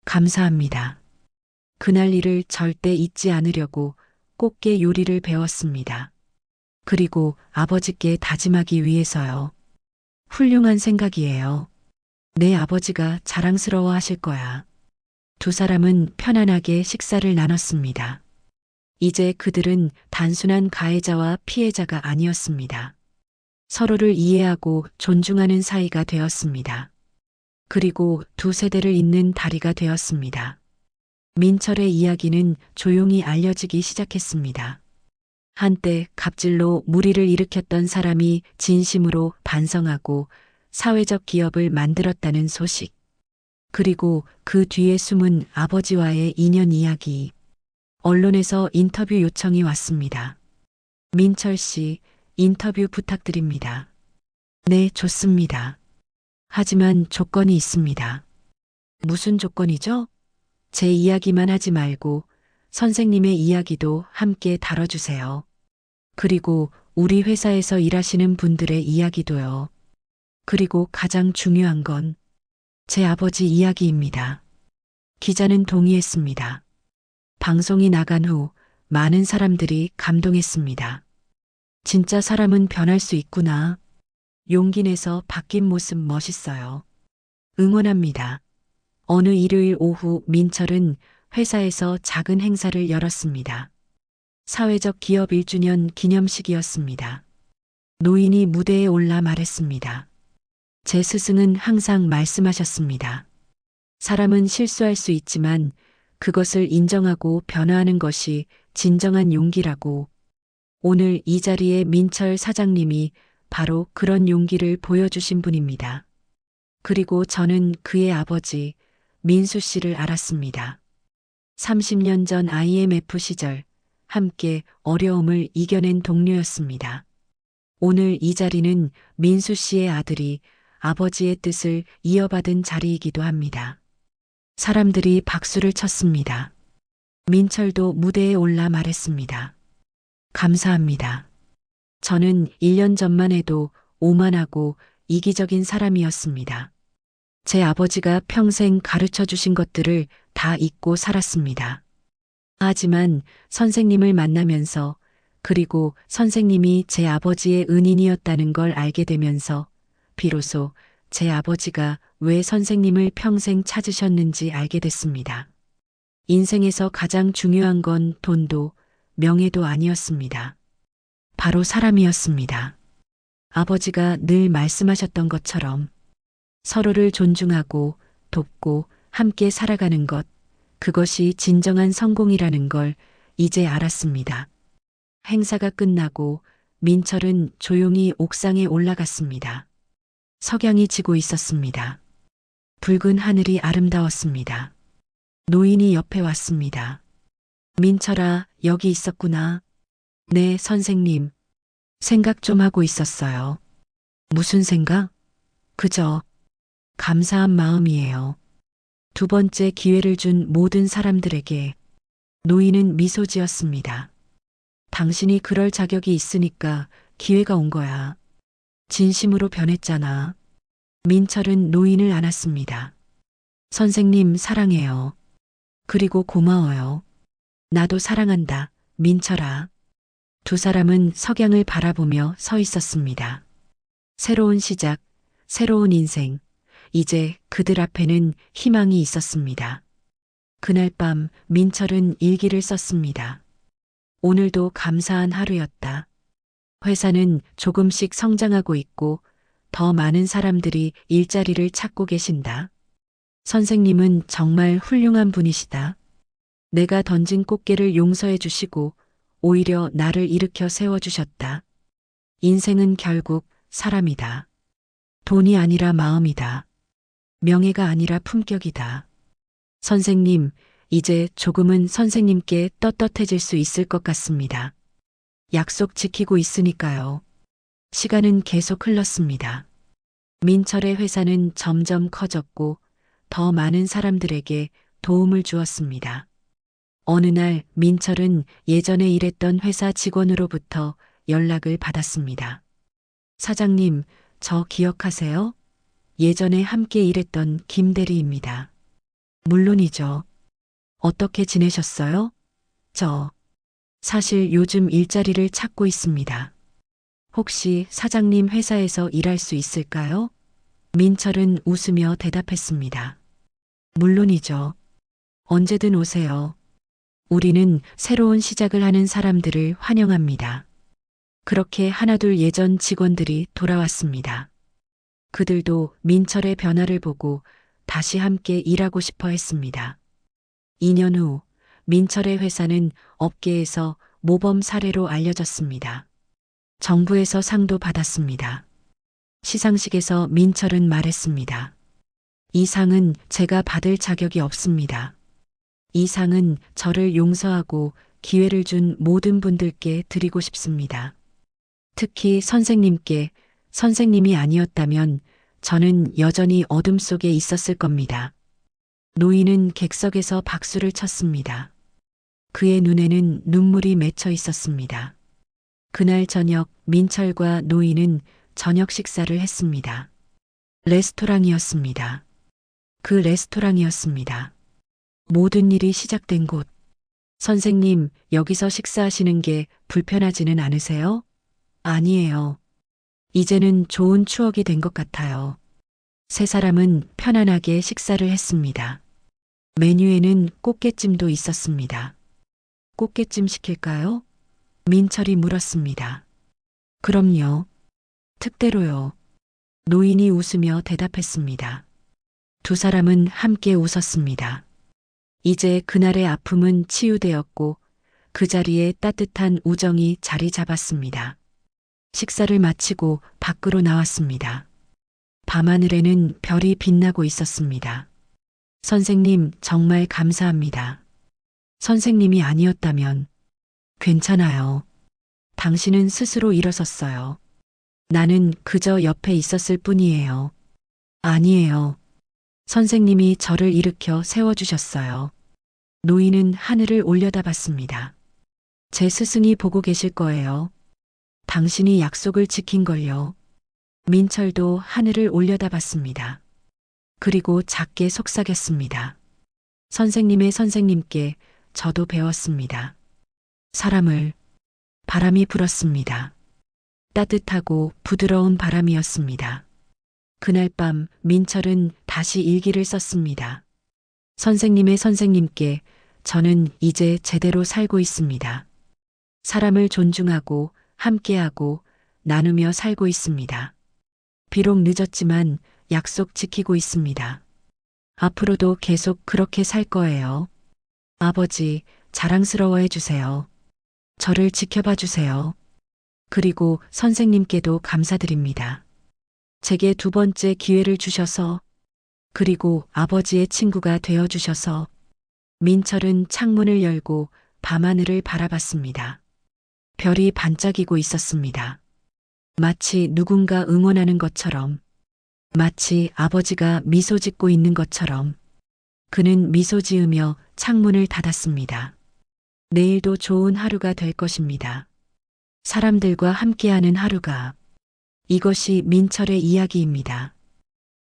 감사합니다. 그날 일을 절대 잊지 않으려고 꽃게 요리를 배웠습니다. 그리고 아버지께 다짐하기 위해서요. 훌륭한 생각이에요. 내 아버지가 자랑스러워 하실 거야. 두 사람은 편안하게 식사를 나눴습니다. 이제 그들은 단순한 가해자와 피해자가 아니었습니다. 서로를 이해하고 존중하는 사이가 되었습니다. 그리고 두 세대를 잇는 다리가 되었습니다. 민철의 이야기는 조용히 알려지기 시작했습니다. 한때 갑질로 무리를 일으켰던 사람이 진심으로 반성하고 사회적 기업을 만들었다는 소식. 그리고 그 뒤에 숨은 아버지와의 인연 이야기. 언론에서 인터뷰 요청이 왔습니다. 민철 씨, 인터뷰 부탁드립니다. 네, 좋습니다. 하지만 조건이 있습니다. 무슨 조건이죠? 제 이야기만 하지 말고 선생님의 이야기도 함께 다뤄주세요. 그리고 우리 회사에서 일하시는 분들의 이야기도요. 그리고 가장 중요한 건 제 아버지 이야기입니다. 기자는 동의했습니다. 방송이 나간 후 많은 사람들이 감동했습니다. 진짜 사람은 변할 수 있구나. 용기 내서 바뀐 모습 멋있어요. 응원합니다. 어느 일요일 오후 민철은 회사에서 작은 행사를 열었습니다. 사회적 기업 1주년 기념식이었습니다. 노인이 무대에 올라 말했습니다. 제 스승은 항상 말씀하셨습니다. 사람은 실수할 수 있지만 그것을 인정하고 변화하는 것이 진정한 용기라고. 오늘 이 자리에 민철 사장님이 바로 그런 용기를 보여주신 분입니다. 그리고 저는 그의 아버지 민수 씨를 알았습니다. 30년 전 IMF 시절 함께 어려움을 이겨낸 동료였습니다. 오늘 이 자리는 민수 씨의 아들이 아버지의 뜻을 이어받은 자리이기도 합니다. 사람들이 박수를 쳤습니다. 민철도 무대에 올라 말했습니다. 감사합니다. 저는 1년 전만 해도 오만하고 이기적인 사람이었습니다. 제 아버지가 평생 가르쳐 주신 것들을 다 잊고 살았습니다. 하지만 선생님을 만나면서 그리고 선생님이 제 아버지의 은인이었다는 걸 알게 되면서 비로소 제 아버지가 왜 선생님을 평생 찾으셨는지 알게 됐습니다. 인생에서 가장 중요한 건 돈도 명예도 아니었습니다. 바로 사람이었습니다. 아버지가 늘 말씀하셨던 것처럼 서로를 존중하고 돕고 함께 살아가는 것, 그것이 진정한 성공이라는 걸 이제 알았습니다. 행사가 끝나고 민철은 조용히 옥상에 올라갔습니다. 석양이 지고 있었습니다. 붉은 하늘이 아름다웠습니다. 노인이 옆에 왔습니다. 민철아, 여기 있었구나. 네, 선생님. 생각 좀 하고 있었어요. 무슨 생각? 그저 감사한 마음이에요. 두 번째 기회를 준 모든 사람들에게. 노인은 미소 지었습니다. 당신이 그럴 자격이 있으니까 기회가 온 거야. 진심으로 변했잖아. 민철은 노인을 안았습니다. 선생님 사랑해요. 그리고 고마워요. 나도 사랑한다, 민철아. 두 사람은 석양을 바라보며 서 있었습니다. 새로운 시작, 새로운 인생. 이제 그들 앞에는 희망이 있었습니다. 그날 밤 민철은 일기를 썼습니다. 오늘도 감사한 하루였다. 회사는 조금씩 성장하고 있고 더 많은 사람들이 일자리를 찾고 계신다. 선생님은 정말 훌륭한 분이시다. 내가 던진 꽃게를 용서해 주시고 오히려 나를 일으켜 세워주셨다. 인생은 결국 사람이다. 돈이 아니라 마음이다. 명예가 아니라 품격이다. 선생님, 이제 조금은 선생님께 떳떳해질 수 있을 것 같습니다. 약속 지키고 있으니까요. 시간은 계속 흘렀습니다. 민철의 회사는 점점 커졌고 더 많은 사람들에게 도움을 주었습니다. 어느 날 민철은 예전에 일했던 회사 직원으로부터 연락을 받았습니다. 사장님, 저 기억하세요? 예전에 함께 일했던 김 대리입니다. 물론이죠. 어떻게 지내셨어요? 저 사실 요즘 일자리를 찾고 있습니다. 혹시 사장님 회사에서 일할 수 있을까요? 민철은 웃으며 대답했습니다. 물론이죠. 언제든 오세요. 우리는 새로운 시작을 하는 사람들을 환영합니다. 그렇게 하나둘 예전 직원들이 돌아왔습니다. 그들도 민철의 변화를 보고 다시 함께 일하고 싶어 했습니다. 2년 후 민철의 회사는 업계에서 모범 사례로 알려졌습니다. 정부에서 상도 받았습니다. 시상식에서 민철은 말했습니다. 이 상은 제가 받을 자격이 없습니다. 이 상은 저를 용서하고 기회를 준 모든 분들께 드리고 싶습니다. 특히 선생님께, 선생님이 아니었다면 저는 여전히 어둠 속에 있었을 겁니다. 노인은 객석에서 박수를 쳤습니다. 그의 눈에는 눈물이 맺혀 있었습니다. 그날 저녁 민철과 노인은 저녁 식사를 했습니다. 레스토랑이었습니다. 그 레스토랑이었습니다. 모든 일이 시작된 곳. 선생님, 여기서 식사하시는 게 불편하지는 않으세요? 아니에요. 이제는 좋은 추억이 된 것 같아요. 세 사람은 편안하게 식사를 했습니다. 메뉴에는 꽃게찜도 있었습니다. 꽃게찜 시킬까요? 민철이 물었습니다. 그럼요. 특대로요. 노인이 웃으며 대답했습니다. 두 사람은 함께 웃었습니다. 이제 그날의 아픔은 치유되었고 그 자리에 따뜻한 우정이 자리 잡았습니다. 식사를 마치고 밖으로 나왔습니다. 밤하늘에는 별이 빛나고 있었습니다. 선생님, 정말 감사합니다. 선생님이 아니었다면 괜찮아요. 당신은 스스로 일어섰어요. 나는 그저 옆에 있었을 뿐이에요. 아니에요. 선생님이 저를 일으켜 세워주셨어요. 노인은 하늘을 올려다봤습니다. 제 스승이 보고 계실 거예요. 당신이 약속을 지킨 걸요. 민철도 하늘을 올려다봤습니다. 그리고 작게 속삭였습니다. 선생님의 선생님께 저도 배웠습니다. 사람을. 바람이 불었습니다. 따뜻하고 부드러운 바람이었습니다. 그날 밤 민철은 다시 일기를 썼습니다. 선생님의 선생님께 저는 이제 제대로 살고 있습니다. 사람을 존중하고 함께하고 나누며 살고 있습니다. 비록 늦었지만 약속 지키고 있습니다. 앞으로도 계속 그렇게 살 거예요. 아버지, 자랑스러워해 주세요. 저를 지켜봐 주세요. 그리고 선생님께도 감사드립니다. 제게 두 번째 기회를 주셔서, 그리고 아버지의 친구가 되어 주셔서. 민철은 창문을 열고 밤하늘을 바라봤습니다. 별이 반짝이고 있었습니다. 마치 누군가 응원하는 것처럼, 마치 아버지가 미소 짓고 있는 것처럼. 그는 미소 지으며 창문을 닫았습니다. 내일도 좋은 하루가 될 것입니다. 사람들과 함께하는 하루가. 이것이 민철의 이야기입니다.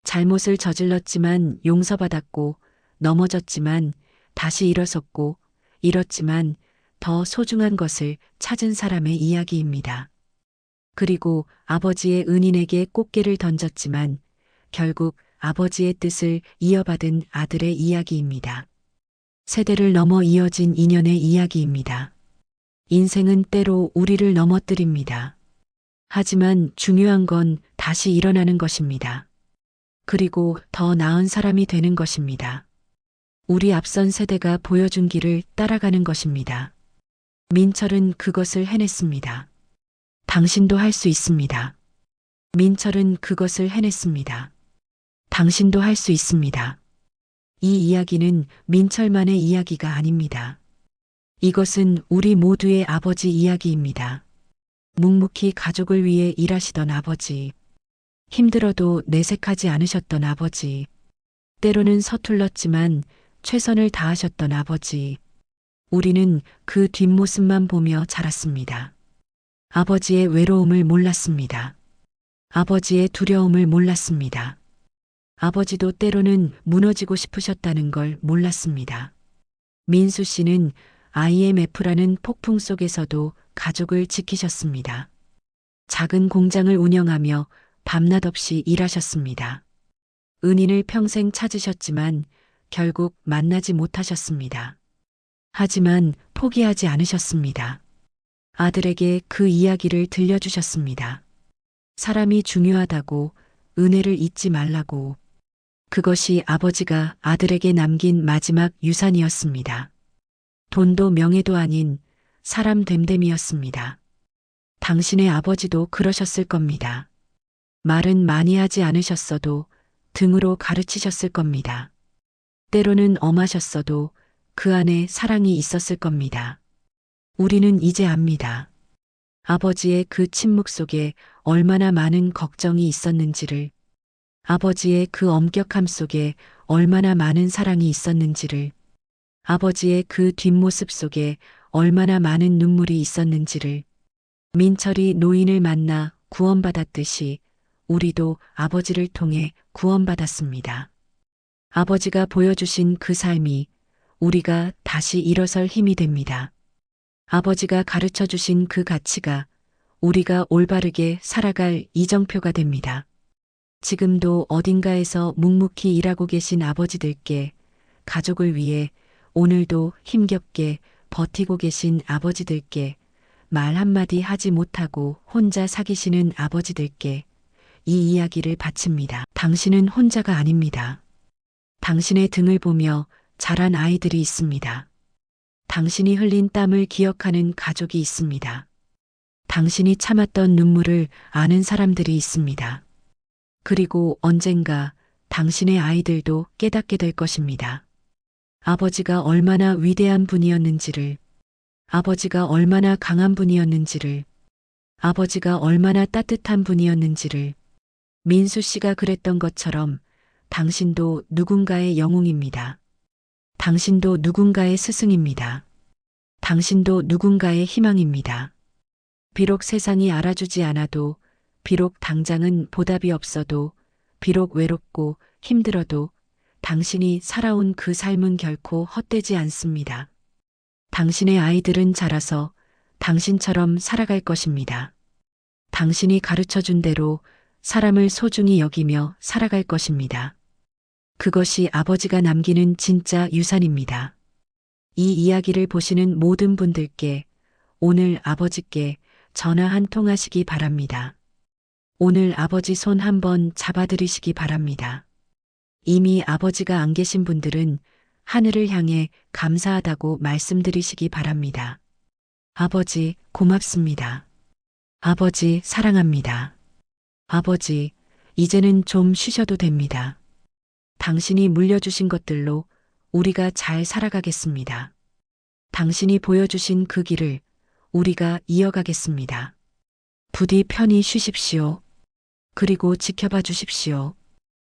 잘못을 저질렀지만 용서받았고, 넘어졌지만 다시 일어섰고, 잃었지만 더 소중한 것을 찾은 사람의 이야기입니다. 그리고 아버지의 은인에게 꽃게를 던졌지만 결국 아버지의 뜻을 이어받은 아들의 이야기입니다. 세대를 넘어 이어진 인연의 이야기입니다. 인생은 때로 우리를 넘어뜨립니다. 하지만 중요한 건 다시 일어나는 것입니다. 그리고 더 나은 사람이 되는 것입니다. 우리 앞선 세대가 보여준 길을 따라가는 것입니다. 민철은 그것을 해냈습니다. 당신도 할 수 있습니다. 민철은 그것을 해냈습니다. 당신도 할 수 있습니다. 이 이야기는 민철만의 이야기가 아닙니다. 이것은 우리 모두의 아버지 이야기입니다. 묵묵히 가족을 위해 일하시던 아버지. 힘들어도 내색하지 않으셨던 아버지. 때로는 서툴렀지만 최선을 다하셨던 아버지. 우리는 그 뒷모습만 보며 자랐습니다. 아버지의 외로움을 몰랐습니다. 아버지의 두려움을 몰랐습니다. 아버지도 때로는 무너지고 싶으셨다는 걸 몰랐습니다. 민수 씨는 IMF라는 폭풍 속에서도 가족을 지키셨습니다. 작은 공장을 운영하며 밤낮 없이 일하셨습니다. 은인을 평생 찾으셨지만 결국 만나지 못하셨습니다. 하지만 포기하지 않으셨습니다. 아들에게 그 이야기를 들려주셨습니다. 사람이 중요하다고, 은혜를 잊지 말라고. 그것이 아버지가 아들에게 남긴 마지막 유산이었습니다. 돈도 명예도 아닌 사람 됨됨이었습니다. 당신의 아버지도 그러셨을 겁니다. 말은 많이 하지 않으셨어도 등으로 가르치셨을 겁니다. 때로는 엄하셨어도 그 안에 사랑이 있었을 겁니다. 우리는 이제 압니다. 아버지의 그 침묵 속에 얼마나 많은 걱정이 있었는지를, 아버지의 그 엄격함 속에 얼마나 많은 사랑이 있었는지를, 아버지의 그 뒷모습 속에 얼마나 많은 눈물이 있었는지를. 민철이 노인을 만나 구원받았듯이 우리도 아버지를 통해 구원받았습니다. 아버지가 보여주신 그 삶이 우리가 다시 일어설 힘이 됩니다. 아버지가 가르쳐 주신 그 가치가 우리가 올바르게 살아갈 이정표가 됩니다. 지금도 어딘가에서 묵묵히 일하고 계신 아버지들께, 가족을 위해 오늘도 힘겹게 버티고 계신 아버지들께, 말 한마디 하지 못하고 혼자 사귀시는 아버지들께 이 이야기를 바칩니다. 당신은 혼자가 아닙니다. 당신의 등을 보며 자란 아이들이 있습니다. 당신이 흘린 땀을 기억하는 가족이 있습니다. 당신이 참았던 눈물을 아는 사람들이 있습니다. 그리고 언젠가 당신의 아이들도 깨닫게 될 것입니다. 아버지가 얼마나 위대한 분이었는지를, 아버지가 얼마나 강한 분이었는지를, 아버지가 얼마나 따뜻한 분이었는지를. 민수 씨가 그랬던 것처럼 당신도 누군가의 영웅입니다. 당신도 누군가의 스승입니다. 당신도 누군가의 희망입니다. 비록 세상이 알아주지 않아도, 비록 당장은 보답이 없어도, 비록 외롭고 힘들어도 당신이 살아온 그 삶은 결코 헛되지 않습니다. 당신의 아이들은 자라서 당신처럼 살아갈 것입니다. 당신이 가르쳐 준 대로 사람을 소중히 여기며 살아갈 것입니다. 그것이 아버지가 남기는 진짜 유산입니다. 이 이야기를 보시는 모든 분들께 오늘 아버지께 전화 한 통 하시기 바랍니다. 오늘 아버지 손 한번 잡아드리시기 바랍니다. 이미 아버지가 안 계신 분들은 하늘을 향해 감사하다고 말씀드리시기 바랍니다. 아버지, 고맙습니다. 아버지, 사랑합니다. 아버지, 이제는 좀 쉬셔도 됩니다. 당신이 물려주신 것들로 우리가 잘 살아가겠습니다. 당신이 보여주신 그 길을 우리가 이어가겠습니다. 부디 편히 쉬십시오. 그리고 지켜봐 주십시오.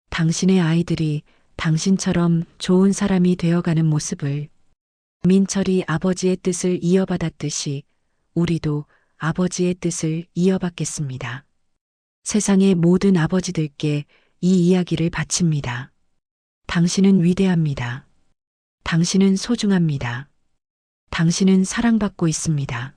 당신의 아이들이 당신처럼 좋은 사람이 되어가는 모습을. 민철이 아버지의 뜻을 이어받았듯이 우리도 아버지의 뜻을 이어받겠습니다. 세상의 모든 아버지들께 이 이야기를 바칩니다. 당신은 위대합니다. 당신은 소중합니다. 당신은 사랑받고 있습니다.